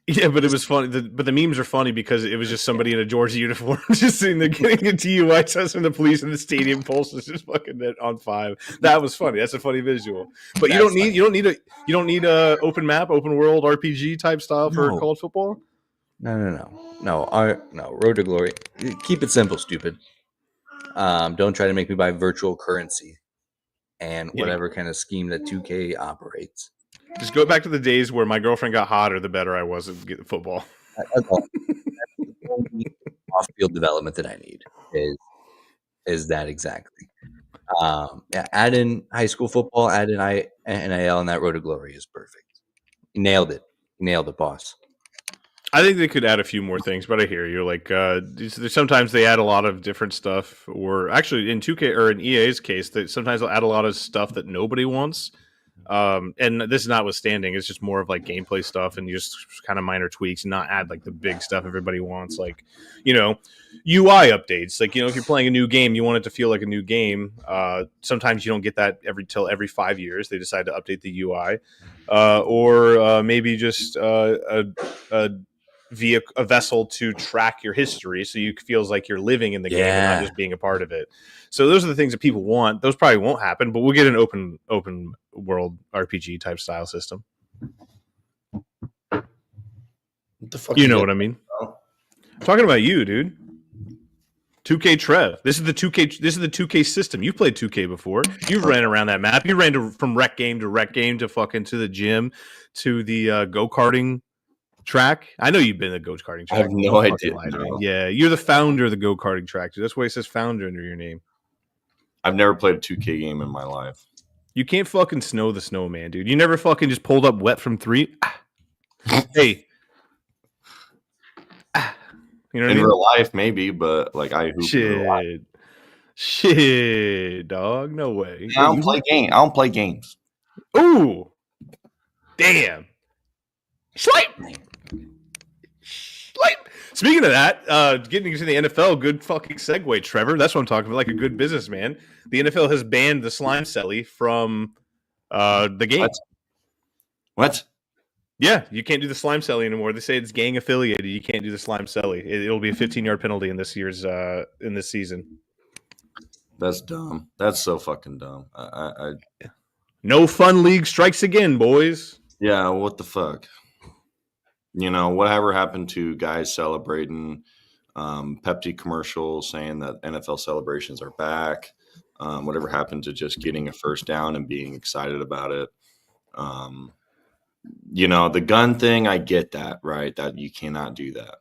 Yeah, but it was funny. But the memes are funny because it was just somebody in a Georgia uniform just sitting there getting a DUI test from the police in the stadium. Pulse is just fucking on 5. That was funny. That's a funny visual. But you don't need a open map, open world RPG type style for college football. No. Road to Glory. Keep it simple, stupid. Don't try to make me buy virtual currency and whatever kind of scheme that 2K operates. Just go back to the days where my girlfriend got hotter, the better I was at getting football. That's all. That's the only off-field development that I need is that exactly. Add in high school football, add in NIL, and that Road to Glory is perfect. You nailed it. Boss. I think they could add a few more things, but I hear you. Like, sometimes they add a lot of different stuff, or actually in 2K or in EA's case, sometimes they'll add a lot of stuff that nobody wants. And this is notwithstanding, it's just more of like gameplay stuff and just kind of minor tweaks, and not add like the big stuff everybody wants, like, you know, UI updates. Like, you know, if you're playing a new game, you want it to feel like a new game. Sometimes you don't get that every 5 years. They decide to update the UI, or maybe just via a vessel to track your history, so you feels like you're living in the game and not just being a part of it. So those are the things that people want. Those probably won't happen, but we'll get an open world RPG type style system. What the fuck? You know what I mean? I'm talking about you, dude. 2K Trev. This is the 2K. This is the 2K system. You played 2K before. You ran around that map. You ran from rec game to fucking to the gym to the go-karting track. I know you've been to the go-karting track. I have no idea. No. Yeah, you're the founder of the go-karting track. That's why it says founder under your name. I've never played a 2K game in my life. You can't fucking snow the snowman, dude. You never fucking just pulled up wet from 3. Hey. You know what in I mean? real life, maybe, but like I hoop in real life. Shit, dog. No way. I don't play games. Ooh. Damn. Swipe. Speaking of that, getting into the NFL, good fucking segue, Trevor. That's what I'm talking about, like a good businessman. The NFL has banned the slime celly from the game. What? Yeah, you can't do the slime celly anymore. They say it's gang affiliated. You can't do the slime celly. It'll be a 15-yard penalty in this season. That's dumb. That's so fucking dumb. No fun league strikes again, boys. Yeah, what the fuck? You know, whatever happened to guys celebrating Pepsi commercials saying that NFL celebrations are back? Whatever happened to just getting a first down and being excited about it? You know, the gun thing, I get that, right? That you cannot do that.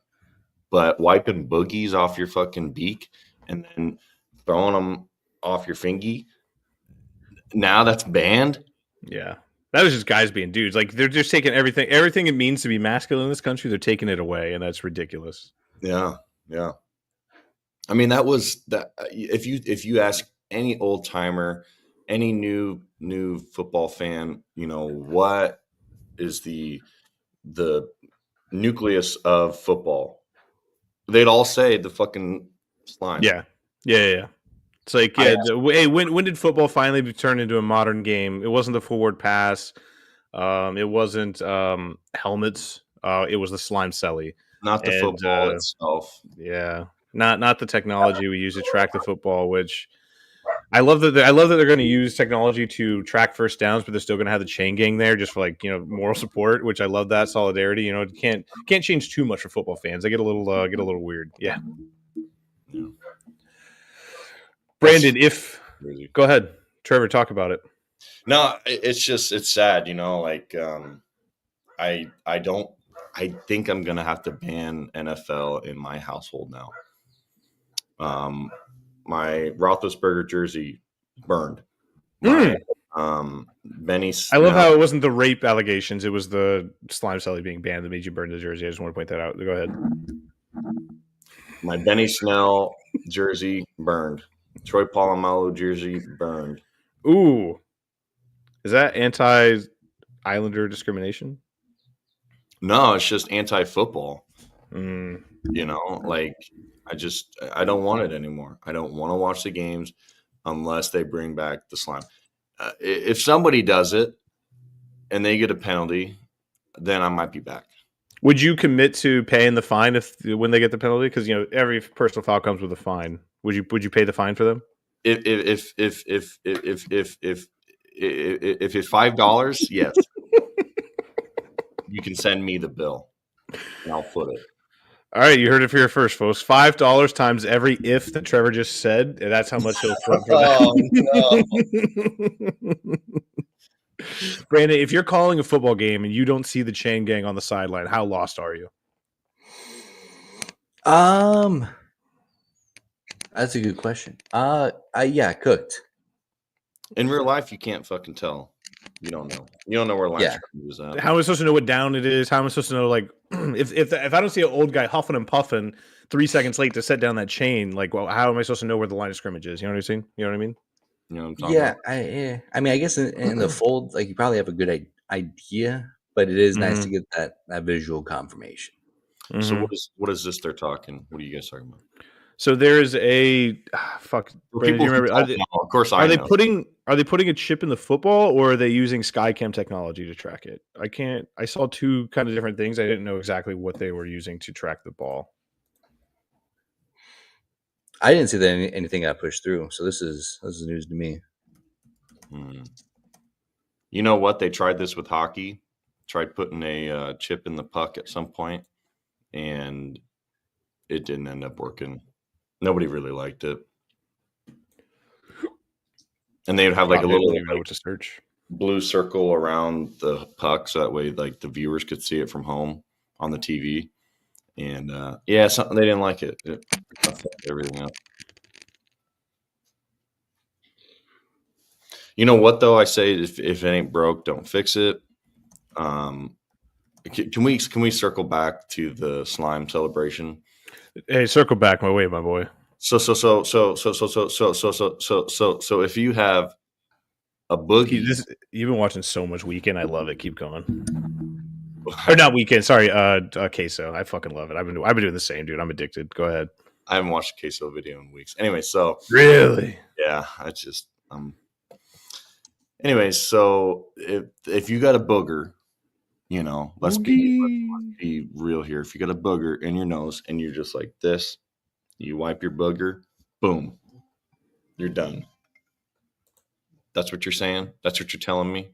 But wiping boogies off your fucking beak and then throwing them off your fingy, now that's banned? Yeah. That was just guys being dudes. Like, they're just taking everything it means to be masculine in this country, they're taking it away, and that's ridiculous. Yeah. I mean, that was that. If you ask any old timer, any new football fan, you know, what is the nucleus of football? They'd all say the fucking slime. Yeah. It's like, hey, when did football finally be turned into a modern game? It wasn't the forward pass. It wasn't helmets. It was the slime celly. Not the football itself. Yeah. Not the technology we use to track the football, which I love that they're going to use technology to track first downs, but they're still going to have the chain gang there just for, like, you know, moral support, which I love that solidarity. You know, it can't change too much for football fans. They get a little weird. Yeah. Brandon, go ahead, Trevor, talk about it. No, it's sad, you know, like I think I'm gonna have to ban NFL in my household now. My Roethlisberger jersey burned. Benny. I love how it wasn't the rape allegations; it was the slime celly being banned that made you burn the jersey. I just want to point that out. Go ahead. My Benny Snell jersey burned. Troy Polamalu jersey burned. Ooh, is that anti-Islander discrimination? No, it's just anti-football. You know, like I don't want it anymore. I don't want to watch the games unless they bring back the slime. If somebody does it and they get a penalty, then I might be back. Would you commit to paying the fine when they get the penalty? Because, you know, every personal foul comes with a fine. Would you pay the fine for them? If it's $5, yes. You can send me the bill and I'll foot it. All right, you heard it here first, folks. $5 times every if that Trevor just said, and that's how much he'll foot for that. No. Brandon, if you're calling a football game and you don't see the chain gang on the sideline, how lost are you? That's a good question. Cooked. In real life, you can't fucking tell. You don't know. You don't know where line is at. How am I supposed to know what down it is? How am I supposed to know, like, if I don't see an old guy huffing and puffing 3 seconds late to set down that chain, like, well, how am I supposed to know where the line of scrimmage is? You know what I'm saying? You know what I mean? You know what I'm talking about? I mean, I guess in the fold, like you probably have a good idea, but it is nice to get that visual confirmation. So Mhm. what is this they're talking? What are you guys talking about? So there's a fuck. For Brandon, do people you who remember? don't know, of course I know. Are they putting a chip in the football, or are they using SkyCam technology to track it? I can't. I saw two kind of different things. I didn't know exactly what they were using to track the ball. I didn't see that anything got pushed through, so this is news to me. You know what? They tried this with hockey. Tried putting a chip in the puck at some point, and it didn't end up working. Nobody really liked it. And they would have like a I little don't even know what to search. blue circle around the puck, so that way like the viewers could see it from home on the TV. And something they didn't like it. It fucked everything up. You know what though? I say if it ain't broke, don't fix it. Can we circle back to the slime celebration? Hey, circle back my way, my boy. So if you have a boogie, You've been watching so much Weekend. I love it. Keep going. Or not Weekend. Sorry, Queso. I fucking love it. I've been doing the same, dude. I'm addicted. Go ahead. I haven't watched a queso video in weeks. Anyway, so Really, yeah, I just Anyways, so if you got a booger, you know, let's be real here. If you got a booger in your nose and you're just like this, you wipe your booger, boom, you're done. That's what you're saying? That's what you're telling me?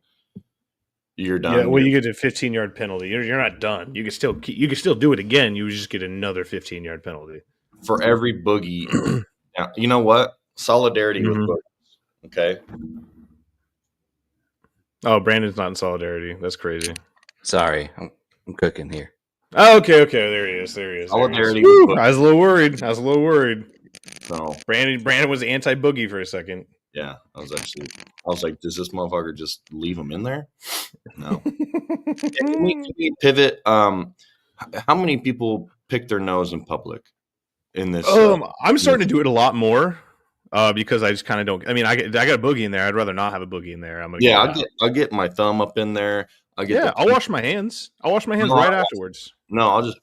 You're done. Yeah, well, you get a 15-yard penalty. You're not done. You can still do it again. You just get another 15-yard penalty for every boogie. Now, you know what? Solidarity with boogers. Okay. Oh, Brandon's not in solidarity. That's crazy. Sorry, I'm cooking here. Oh, okay. There he is. Solidarity. I was a little worried. So Brandon was anti-boogie for a second. Yeah, I was like, does this motherfucker just leave him in there? No. Can we pivot? How many people pick their nose in public in this? I'm starting to do it a lot more because I just kind of don't. I mean, I got a boogie in there. I'd rather not have a boogie in there. I'll get my thumb up in there. I'll wash my hands. Right afterwards. No, I'll just.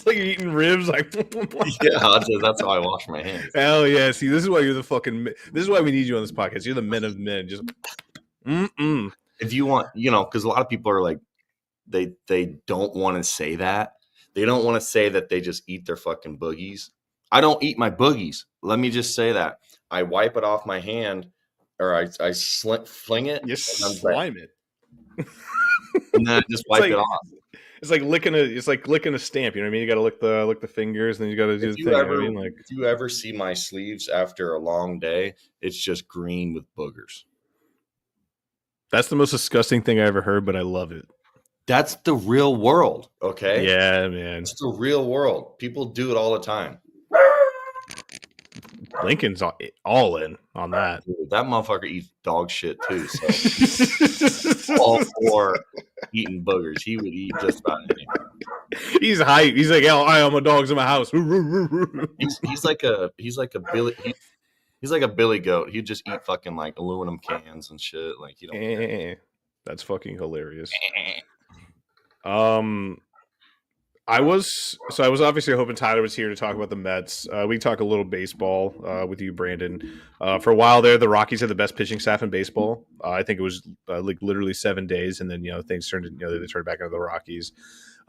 Like you're eating ribs, like that's how I wash my hands. Hell yeah! See, this is why you're the fucking. This is why we need you on this podcast. You're the men of men. Just if you want, because a lot of people are like, they don't want to say that. They don't want to say that they just eat their fucking boogies. I don't eat my boogies. Let me just say that I wipe it off my hand, or I fling it. You slime it, and then I just wipe it off. It's like licking a stamp. You know what I mean? You got to lick the fingers, and then you got to do the thing. If you ever see my sleeves after a long day, it's just green with boogers. That's the most disgusting thing I ever heard, but I love it. That's the real world, okay? Yeah, man. It's the real world. People do it all the time. Lincoln's all in on that. Dude, that motherfucker eats dog shit too. So all for eating boogers, he would eat just about anything. He's hype. He's like, "I am a dog's in my house." He's like a Billy. He's like a Billy goat. He'd just eat fucking like aluminum cans and shit. Like you don't. That's fucking hilarious. I was obviously hoping Tyler was here to talk about the Mets. We talk a little baseball with you, Brandon. For a while there, the Rockies had the best pitching staff in baseball. I think it was like literally 7 days, and then things turned. They turned back into the Rockies.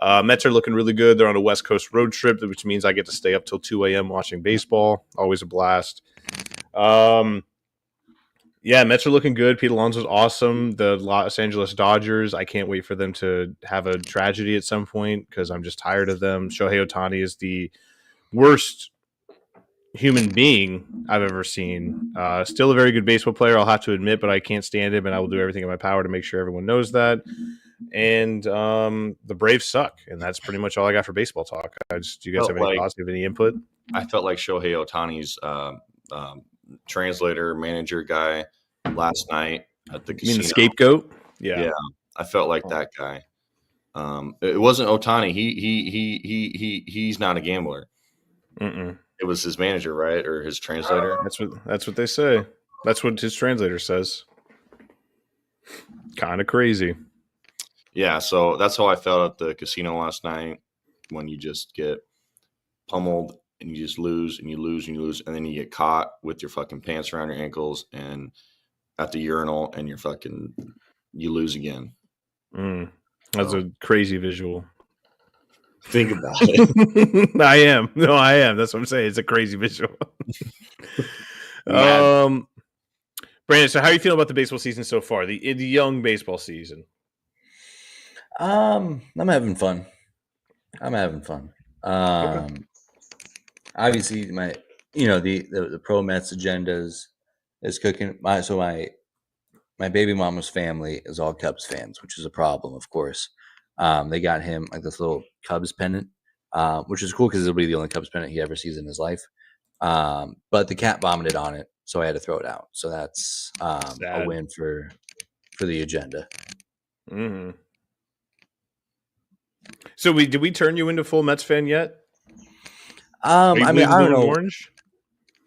Mets are looking really good. They're on a West Coast road trip, which means I get to stay up till 2 a.m. watching baseball. Always a blast. Yeah, Mets are looking good. Pete Alonso's awesome. The Los Angeles Dodgers, I can't wait for them to have a tragedy at some point because I'm just tired of them. Shohei Ohtani is the worst human being I've ever seen. Still a very good baseball player, I'll have to admit, but I can't stand him, and I will do everything in my power to make sure everyone knows that. And the Braves suck, and that's pretty much all I got for baseball talk. Do you guys have any thoughts? Do you have any input? I felt like Shohei Ohtani's translator manager guy last night at the casino. You mean the scapegoat? Yeah, I felt like that guy. It wasn't Ohtani. He's not a gambler. Mm-mm. It was his manager, right, or his translator. That's what they say. That's what his translator says. Kind of crazy. Yeah, so that's how I felt at the casino last night when you just get pummeled and you just lose and you lose and you lose, and then you get caught with your fucking pants around your ankles and at the urinal and you lose again. That's a crazy visual. Think about it. I am. No, I am. That's what I'm saying. It's a crazy visual. Brandon, so how are you feeling about the baseball season so far? The young baseball season. I'm having fun. Okay. Obviously, the pro Mets agenda is cooking. My baby mama's family is all Cubs fans, which is a problem, of course. They got him like this little Cubs pennant, which is cool because it'll be the only Cubs pennant he ever sees in his life. But the cat vomited on it, so I had to throw it out. So that's a win for the agenda. Mm-hmm. So did we turn you into full Mets fan yet? I don't know. Orange?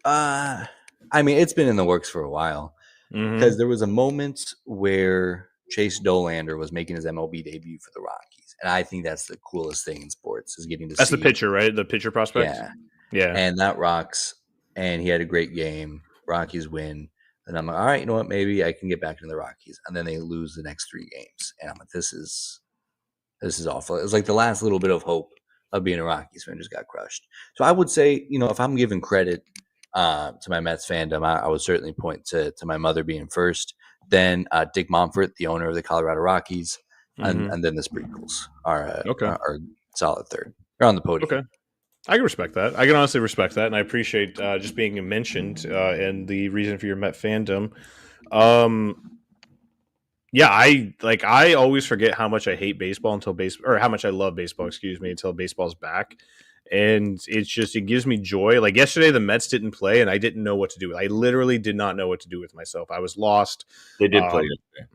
It's been in the works for a while because there was a moment where Chase Dolander was making his MLB debut for the Rockies, and I think that's the coolest thing in sports is getting to see. That's the pitcher, right? The pitcher prospect. Yeah, and that rocks. And he had a great game. Rockies win, and I'm like, all right, you know what? Maybe I can get back into the Rockies, and then they lose the next 3 games, and I'm like, this is awful. It was like the last little bit of hope of being a Rockies fan just got crushed. So I would say, if I'm giving credit to my Mets fandom, I would certainly point to my mother being first, then Dick Monfort, the owner of the Colorado Rockies, and then the Sprinkles are solid third. They're on the podium. Okay. I can respect that. I can honestly respect that, and I appreciate just being mentioned and the reason for your Met fandom. Yeah, I always forget how much I hate baseball or how much I love baseball, until baseball's back. And it gives me joy. Like yesterday, the Mets didn't play, and I didn't know what to do. I literally did not know what to do with myself. I was lost. They did play yesterday.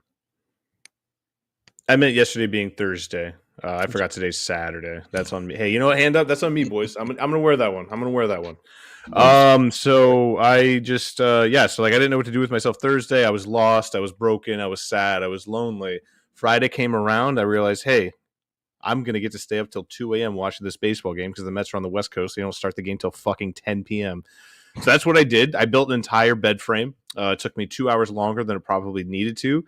I meant yesterday being Thursday. I forgot today's Saturday. That's on me. Hey, you know what? Hand up. That's on me, boys. I'm gonna wear that one. So I just so I didn't know what to do with myself Thursday. I was lost. I was broken. I was sad. I was lonely. Friday came around. I realized, hey, I'm gonna get to stay up till 2 a.m. watching this baseball game because the Mets are on the West Coast. They don't start the game till fucking 10 p.m. So that's what I did. I built an entire bed frame. It took me 2 hours longer than it probably needed to.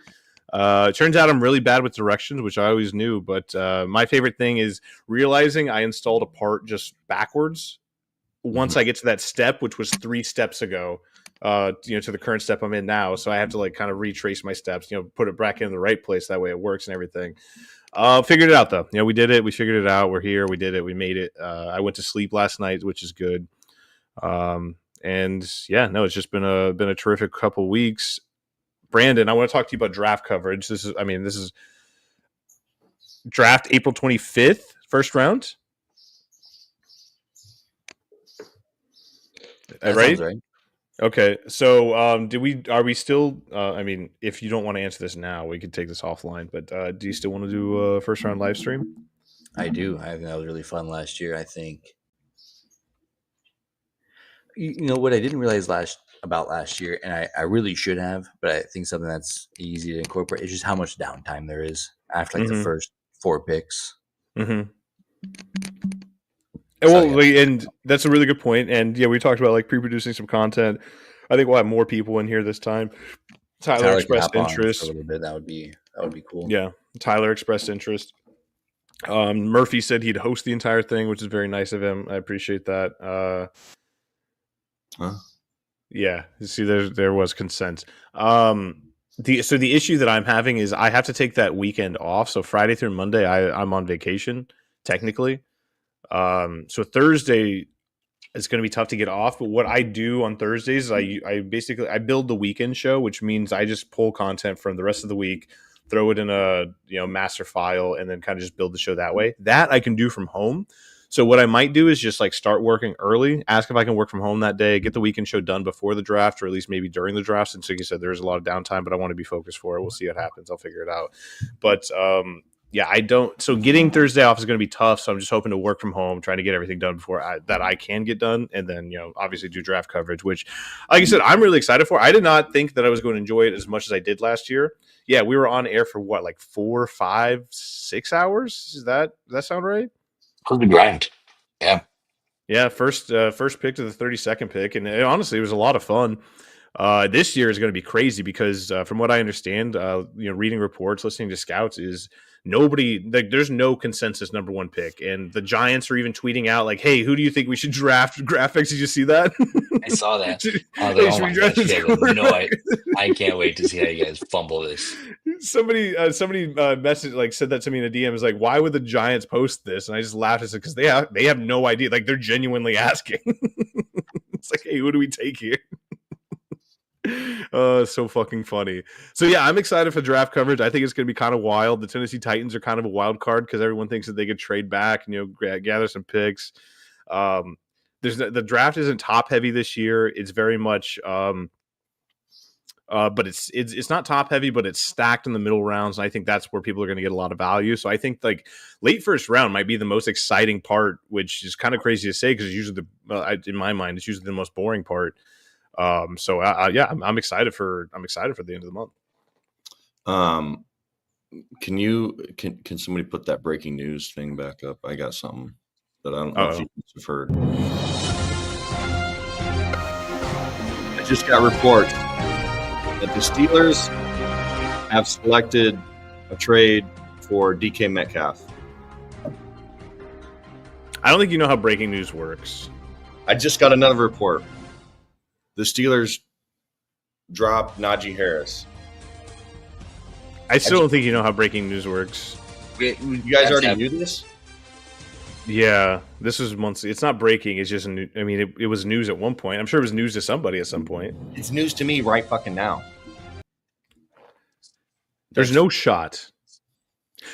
It turns out I'm really bad with directions, which I always knew. But my favorite thing is realizing I installed a part just backwards. Once I get to that step, which was 3 steps ago, to the current step I'm in now. So I have to kind of retrace my steps, put it back in the right place. That way it works and everything. Figured it out though. We did it. We figured it out. We're here. We did it. We made it. I went to sleep last night, which is good. It's just been a terrific couple weeks. Brandon, I want to talk to you about draft coverage. This is draft April 25th, first round. That right? sounds right. Okay. So, are we still, if you don't want to answer this now, we could take this offline, but, do you still want to do a first round live stream? I do. I think that was really fun last year. I think, what I didn't realize about last year, and I really should have, but I think something that's easy to incorporate is just how much downtime there is after the first 4 picks. Mm-hmm. And that's a really good point. And we talked about pre-producing some content. I think we'll have more people in here this time. Tyler expressed interest a little bit. That would be cool. Yeah, Tyler expressed interest. Murphy said he'd host the entire thing, which is very nice of him. I appreciate that. Yeah, see, there was consent. The issue that I'm having is I have to take that weekend off. So Friday through Monday, I'm on vacation technically. So Thursday is going to be tough to get off. But what I do on Thursdays is I build the weekend show, which means I just pull content from the rest of the week, throw it in a master file, and then kind of just build the show that way. That I can do from home. So what I might do is just start working early, ask if I can work from home that day, get the weekend show done before the draft, or at least maybe during the draft. Since like you said, there's a lot of downtime, but I want to be focused for it. We'll see what happens. I'll figure it out. But yeah, I don't. So getting Thursday off is going to be tough. So I'm just hoping to work from home, trying to get everything done before that I can get done, and then obviously do draft coverage. Which, like you said, I'm really excited for. I did not think that I was going to enjoy it as much as I did last year. Yeah, we were on air for what, like 4, 5, 6 hours? Does that sound right? It was the grind. Yeah. Yeah, first pick to the 32nd pick, and honestly, it was a lot of fun. This year is going to be crazy because, from what I understand, reading reports, listening to scouts, is nobody like. There's no consensus number one pick, and the Giants are even tweeting out like, "Hey, who do you think we should draft?" Graphics, did you see that? I saw that. Hey, Oh should my we draft gosh, this you guys have quarterback? I can't wait to see how you guys fumble this. Somebody messaged said that to me in a DM. Is like, why would the Giants post this? And I just laughed and said, because they have no idea. Like, they're genuinely asking. It's like, hey, who do we take here? So fucking funny. So yeah, I'm excited for draft coverage. I think it's going to be kind of wild. The Tennessee Titans are kind of a wild card because everyone thinks that they could trade back and gather some picks. The draft isn't top heavy this year. It's very much but it's not top heavy, but it's stacked in the middle rounds, and I think that's where people are going to get a lot of value. So I think like late first round might be the most exciting part, which is kind of crazy to say because it's usually in my mind it's usually the most boring part. So yeah, I'm excited for the end of the month. Can somebody put that breaking news thing back up? I got something that I don't know if you guys have heard. I just got reports that the Steelers have selected a trade for DK Metcalf. I don't think you know how breaking news works. I just got another report. The Steelers dropped Najee Harris. I still don't think you know how breaking news works. You guys already knew this? Yeah, this was months. It's not breaking. It's just it was news at one point. I'm sure it was news to somebody at some point. It's news to me right fucking now. There's no shot.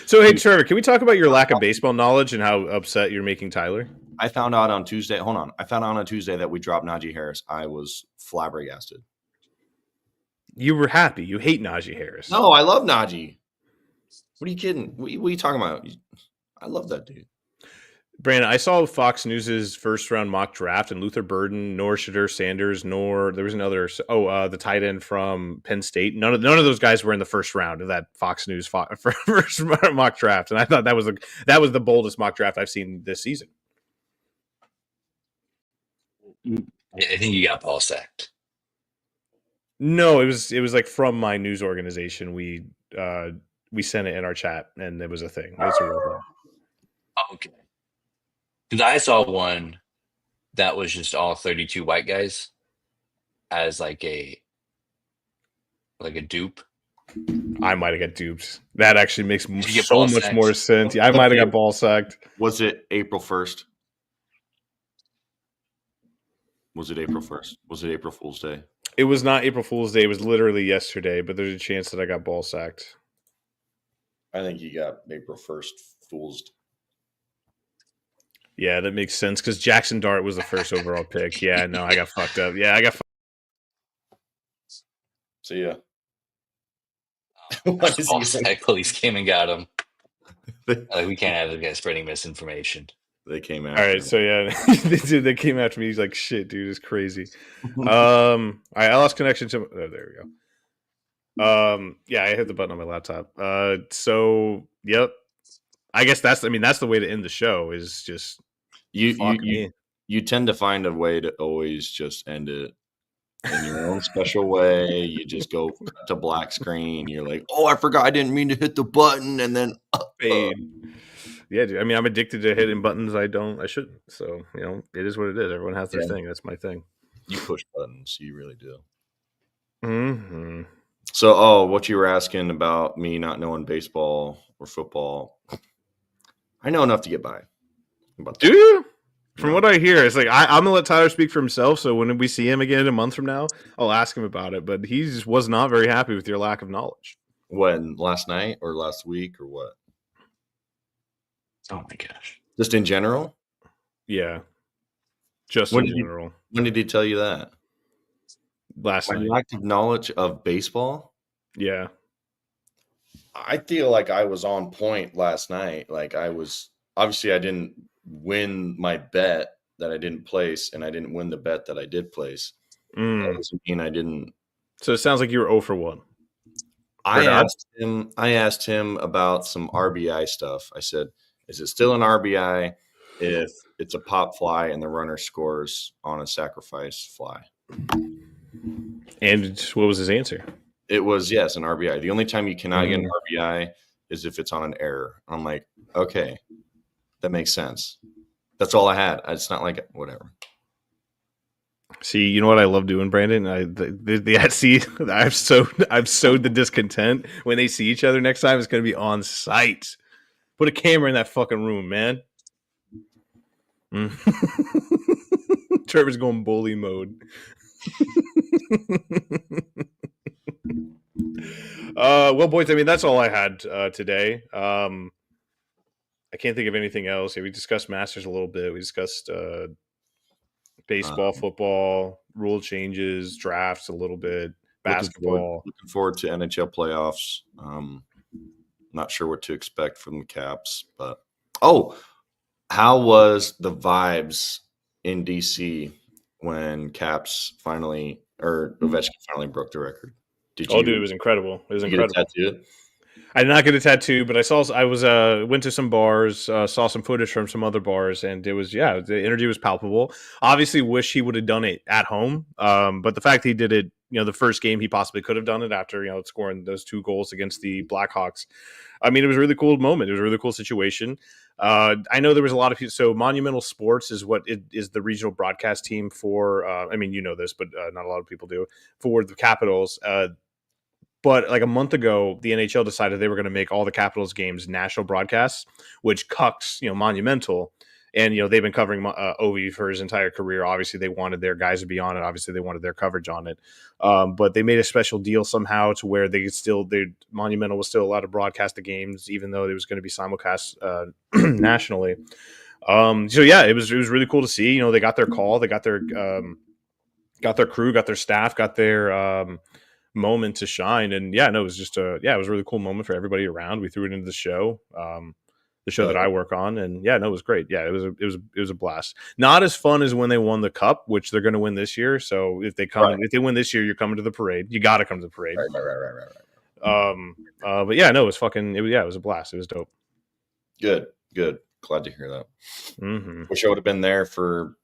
So, hey, Trevor, can we talk about your lack of baseball knowledge and how upset you're making Tyler? I found out on Tuesday. Hold on. I found out on Tuesday that we dropped Najee Harris. I was flabbergasted. You were happy. You hate Najee Harris. No, I love Najee. What are you kidding? What are you talking about? I love that dude. Brandon, I saw Fox News's first round mock draft, and Luther Burden, nor Shadur Sanders, nor there was another. The tight end from Penn State. None of those guys were in the first round of that Fox News first mock draft, and I thought that was the boldest mock draft I've seen this season. I think you got ball sacked. No, it was like from my news organization. We sent it in our chat, and it was a thing. It's a real thing. Okay. Because I saw one that was just all 32 white guys as like a dupe. I might have got duped. That actually makes get so ball much sacked? more sense. I might have got ball sacked. Was it April 1st? Was it April 1st? Was it April Fool's Day? It was not April Fool's Day. It was literally yesterday, but there's a chance that I got ball sacked. I think you got April 1st Fool's. Yeah, that makes sense because Jackson Dart was the first overall pick. Yeah, no, I got fucked up. Yeah, I got See ya. Ball sack police came and got him. We can't have this guy spreading misinformation. They came out. All right, so yeah, they came after me. He's like, "Shit, dude, it's crazy." All right, I lost connection to. Oh, there we go. Yeah, I hit the button on my laptop. So yep, I guess that's the way to end the show is just you tend to find a way to always just end it in your own special way. You just go to black screen. You're like, oh, I forgot, I didn't mean to hit the button, and then fade. Yeah, dude. I mean, I'm addicted to hitting buttons. I shouldn't. So, it is what it is. Everyone has their thing. That's my thing. You push buttons. You really do. Mm-hmm. So, what you were asking about me not knowing baseball or football, I know enough to get by. Do you? From what I hear, it's like I'm going to let Tyler speak for himself. So when we see him again a month from now, I'll ask him about it. But he just was not very happy with your lack of knowledge. When? Last night or last week or what? Oh my gosh. Just in general? Yeah. Just in general. When did he tell you that? Last night. Lack of knowledge of baseball? Yeah. I feel like I was on point last night. Like I was obviously I didn't win my bet that I didn't place, and I didn't win the bet that I did place. That doesn't mean I didn't. So it sounds like you were 0 for 1. I asked him about some RBI stuff. I said, "Is it still an RBI if it's a pop fly and the runner scores on a sacrifice fly?" And what was his answer? It was yes, an RBI. The only time you cannot get an RBI is if it's on an error. I'm like, okay, that makes sense. That's all I had. It's not like whatever. See, you know what I love doing, Brandon? I've sowed the discontent. When they see each other next time, it's going to be on site. Put a camera in that fucking room, man. Trevor's going bully mode. Well, boys, I mean, that's all I had today. I can't think of anything else. Yeah, we discussed Masters a little bit. We discussed baseball, football, rule changes, drafts a little bit, basketball. Looking forward to NHL playoffs. Not sure what to expect from the Caps, but how was the vibes in DC when Caps finally or Ovechkin finally broke the record? Dude, it was incredible. It was incredible. Tattoo? I did not get a tattoo, but went to some bars, saw some footage from some other bars, and it was, the energy was palpable. Obviously wish he would have done it at home. But the fact he did it, the first game he possibly could have done it after, scoring those 2 goals against the Blackhawks. I mean, it was a really cool moment. It was a really cool situation. I know there was a lot of people. So Monumental Sports is what it is, the regional broadcast team for, I mean, you know this, but not a lot of people do, for the Capitals. But like a month ago, the NHL decided they were going to make all the Capitals games national broadcasts, which cucks, Monumental. And, they've been covering Ovi for his entire career. Obviously, they wanted their guys to be on it. Obviously, they wanted their coverage on it. But they made a special deal somehow to where Monumental was still allowed to broadcast the games, even though it was going to be simulcast nationally. It was really cool to see. They got their call. They got their crew, got their staff, got their moment to shine. And it was just it was a really cool moment for everybody around. We threw it into the show. The show that I work on, and it was great. It was a blast. Not as fun as when they won the cup, which they're going to win this year. So if they win this year, you're coming to the parade. You got to come to the parade. Right. But it was it was a blast. It was dope. Good. Glad to hear that. Mm-hmm. Wish I would have been there for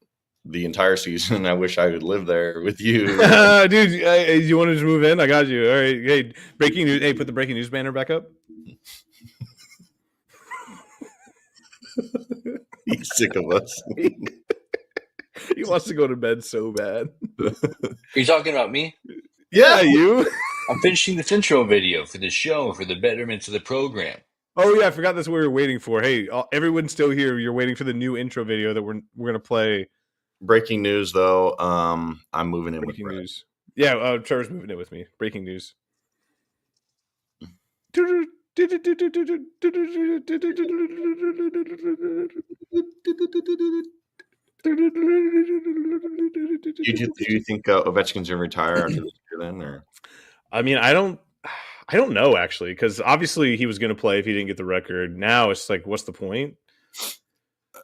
the entire season. I wish I could live there with you. Dude, you want to just move in? I got you. All right. Hey, breaking news. Hey, put the breaking news banner back up. He's sick of us. He wants to go to bed so bad. Are you talking about me? Yeah, you. I'm finishing this intro video for the show for the betterment of the program. Oh yeah, I forgot that's what we were waiting for. Hey, everyone's still here. You're waiting for the new intro video that we're gonna play. Breaking news, though. I'm moving in breaking with Brett. News. Yeah, Trevor's moving in with me. Breaking news. Do you think Ovechkin's gonna retire after this year then, or? I mean, I don't know actually, because obviously he was going to play if he didn't get the record. Now it's like, what's the point?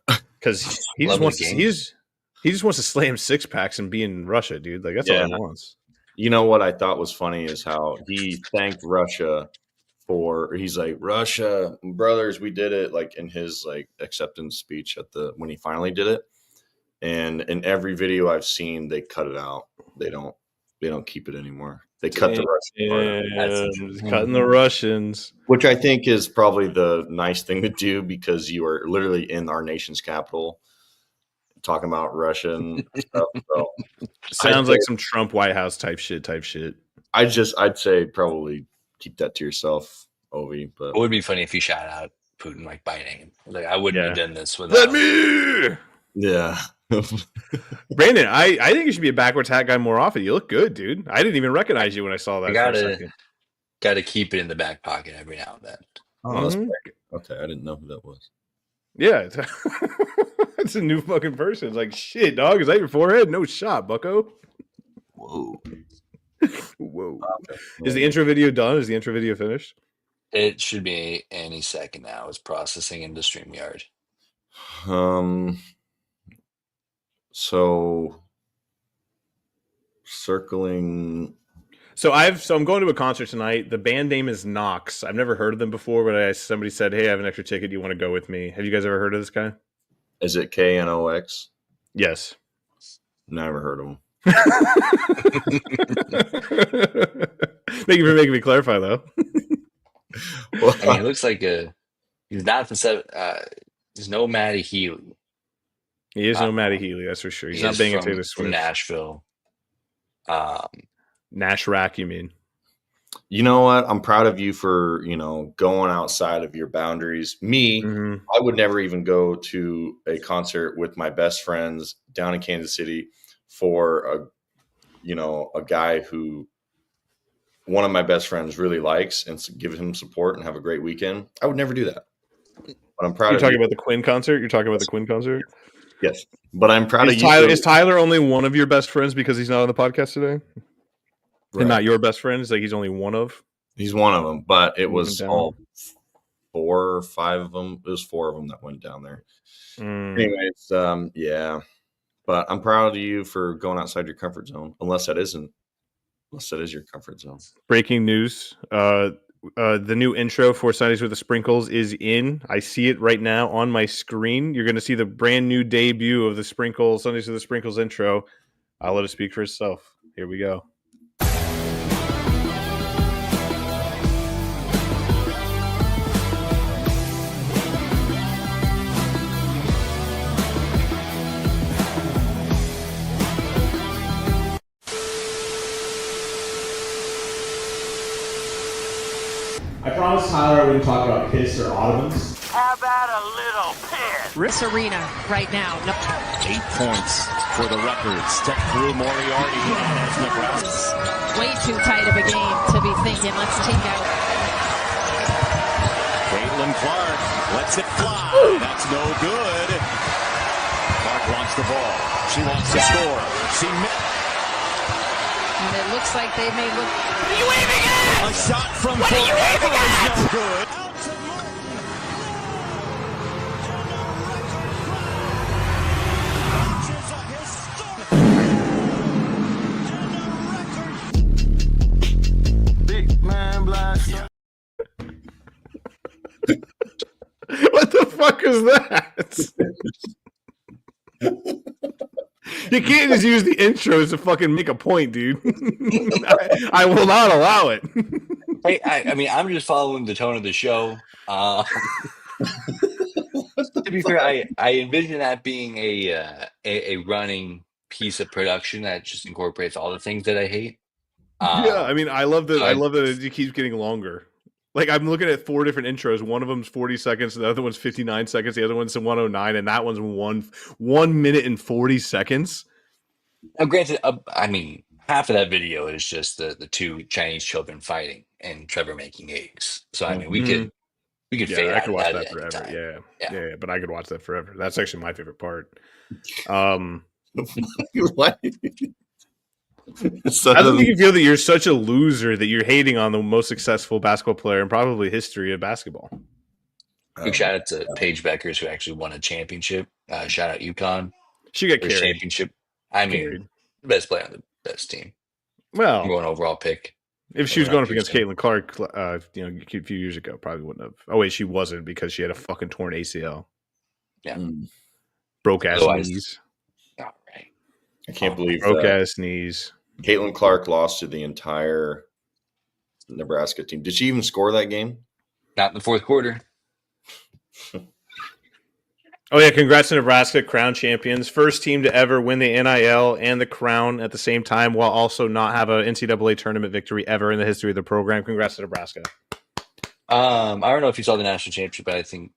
Because he just wants to slam 6-packs and be in Russia, dude. Like that's all he wants. You know what I thought was funny is how he thanked Russia he's like, Russia brothers, we did it, like in his like acceptance speech when he finally did it. And in every video I've seen, they cut it out. They don't keep it anymore. They cut the Russian part. Cutting the Russians, which I think is probably the nice thing to do, because you are literally in our nation's capital talking about Russian stuff. So sounds like some Trump White House type shit. I'd say probably keep that to yourself, Ovi. But it would be funny if you shout out Putin like by name. Like I wouldn't have done this without. Let me. Yeah. Brandon, I think you should be a backwards hat guy more often. You look good, dude. I didn't even recognize you when I saw that. I gotta keep it in the back pocket every now and then. Oh, that's okay. I didn't know who that was. Yeah, it's a new fucking person. It's like, shit, dog. Is that your forehead? No shot, bucko. Whoa. Whoa. Okay. Is the intro video done? Is the intro video finished? It should be any second now. It's processing into StreamYard. So circling. So I'm going to a concert tonight. The band name is Knox. I've never heard of them before, but somebody said, "Hey, I have an extra ticket. Do you want to go with me?" Have you guys ever heard of this guy? Is it KNOX? Yes. Never heard of him. Thank you for making me clarify, though. Well, I mean, it looks like he's not the seven. There's no Matty Healy. He is no Matty Healy, that's for sure. He's He not is banging from Taylor Swift. Nashville. Nash Rack, you mean? You know what? I'm proud of you for, going outside of your boundaries. Me, I would never even go to a concert with my best friends down in Kansas City for a guy who one of my best friends really likes and give him support and have a great weekend. I would never do that. But I'm proud You're of talking you. about the Quinn concert? You're talking about the Quinn concert? Yes. But I'm proud of you. Is Tyler only one of your best friends because he's not on the podcast today? Right. And not your best friend? It's like he's only one of? He's one of them, but it was all 4 or 5 of them. It was 4 of them that went down there. Anyways, yeah. But I'm proud of you for going outside your comfort zone, unless that is your comfort zone. Breaking news. The new intro for Sundays with the Sprinkles is in. I see it right now on my screen. You're going to see the brand new debut of the Sundays with the Sprinkles intro. I'll let it speak for itself. Here we go. I promised Tyler I wouldn't talk about Kiss or Ottomans. How about a little piss? Riss Arena right now. 8 points for the record. Step through Moriarty as Nebraska. Way too tight of a game to be thinking, let's take out. Caitlin Clark lets it fly. That's no good. Clark wants the ball. She wants to score. She missed. And it looks like they may look. What are you waving at? A shot from What are you forever waving is at? no good. Big man blast. What the fuck is that? You can't just use the intros to fucking make a point, dude. I will not allow it. Hey, I mean, I'm just following the tone of the show. To be fair, I envision that being a running piece of production that just incorporates all the things that I hate. Yeah, I mean, I love that. I love that it keeps getting longer. Like I'm looking at 4 different intros. One of them's 40 seconds, the other one's 59 seconds, the other one's 109, and that one's 1 minute and 40 seconds. Now, granted, I mean, half of that video is just the 2 Chinese children fighting and Trevor making eggs. So I mean, we could fade I out could of watch that that at any forever. time. Yeah, but I could watch that forever. That's actually my favorite part. What? How does it make you feel that you're such a loser that you're hating on the most successful basketball player in probably history of basketball? Big shout out to Paige Beckers, who actually won a championship. Shout out UConn. She got carried. Championship. I mean, the best player on the best team. Well, I'm going overall pick. If she was going up against Caitlin Clark, a few years ago, probably wouldn't have. Oh wait, she wasn't because she had a fucking torn ACL. Yeah, broke ass knees. All right. I can't believe broke ass knees. Caitlin Clark lost to the entire Nebraska team. Did she even score that game? Not in the fourth quarter. Oh yeah, congrats to Nebraska, crown champions. First team to ever win the NIL and the crown at the same time while also not have an NCAA tournament victory ever in the history of the program. Congrats to Nebraska. I don't know if you saw the national championship, but I think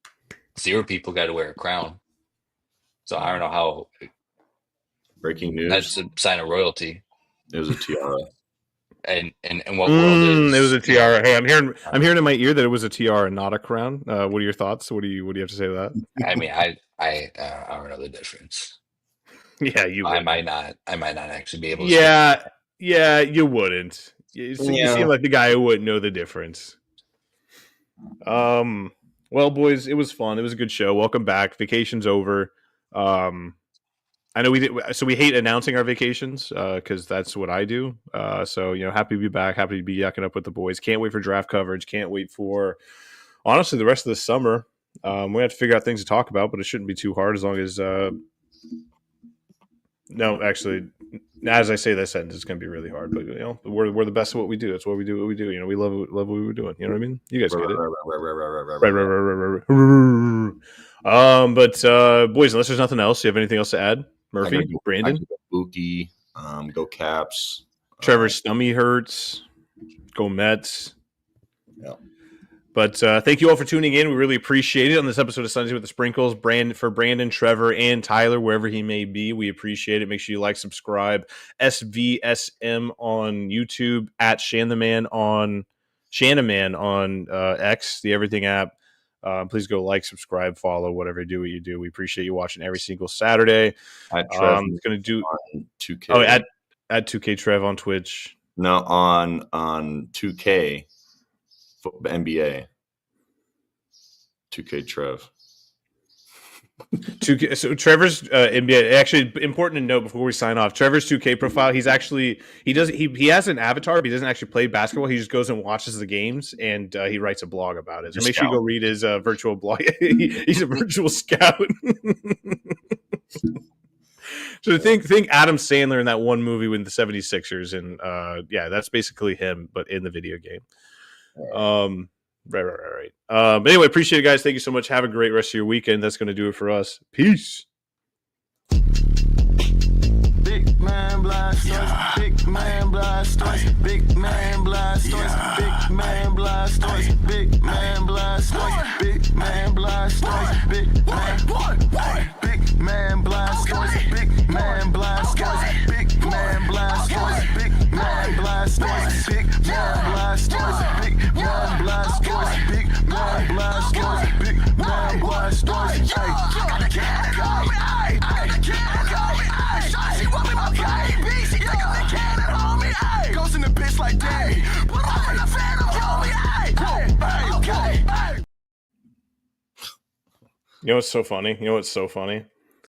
0 people got to wear a crown. So I don't know how. Breaking news. That's a sign of royalty. It was a tiara. And what world is it was a tiara? Hey, I'm hearing in my ear that it was a tiara, not a crown. What are your thoughts? What do you have to say to that? I mean, I don't know the difference. Yeah, you. I might not actually be able to. Yeah, you wouldn't. You seem like the guy who wouldn't know the difference. Well, boys, it was fun. It was a good show. Welcome back. Vacation's over. I know we did. So we hate announcing our vacations because that's what I do. So happy to be back. Happy to be yucking up with the boys. Can't wait for draft coverage. Can't wait for honestly the rest of the summer. We have to figure out things to talk about, but it shouldn't be too hard as long as. No, actually, as I say that sentence, it's going to be really hard. But we're the best at what we do. That's what we do. What we do. We love what we were doing. You know what I mean? You guys get it. Right. But boys, unless there's nothing else, you have anything else to add? Murphy, Brandon, Buki, go Caps. Trevor's stummy hurts. Go Mets. Yeah. But thank you all for tuning in. We really appreciate it on this episode of Sundays with the Sprinkles. For Brandon, Trevor, and Tyler, wherever he may be, we appreciate it. Make sure you like, subscribe. SVSM on YouTube, at Shanaman on X, the Everything app. Please go like, subscribe, follow, whatever you do, what you do. We appreciate you watching every single Saturday. Going to do 2K. Oh, at 2K Trev on Twitch. No, on 2K. NBA 2K Trev. 2K. So Trevor's NBA. Actually, important to note before we sign off. Trevor's 2K profile. He has an avatar, but he doesn't actually play basketball. He just goes and watches the games, and he writes a blog about it. So make sure you go read his virtual blog. He's a virtual scout. So think Adam Sandler in that one movie with the 76ers, and that's basically him, but in the video game. Right. But anyway, appreciate it, guys. Thank you so much. Have a great rest of your weekend. That's going to do it for us. Peace. Big man blast stories. Big man blast stories. Big man blast stories. Big man blast stories. Big man blast stories. Big man blast stories. Big man. Big man blast stories. Big man blast stories. Big man blast stories. Big man blast stories. Big man blast stories. Big man blast stories. Big man blast stories. Big man blast stories. Hey, I got a cat go. Hey, I got a cat go. She want me my baby. She think I'm the cat at home. Hey, goes in the bitch like day. Put her in the phantom. Kill me. Hey, okay. You know what's so funny?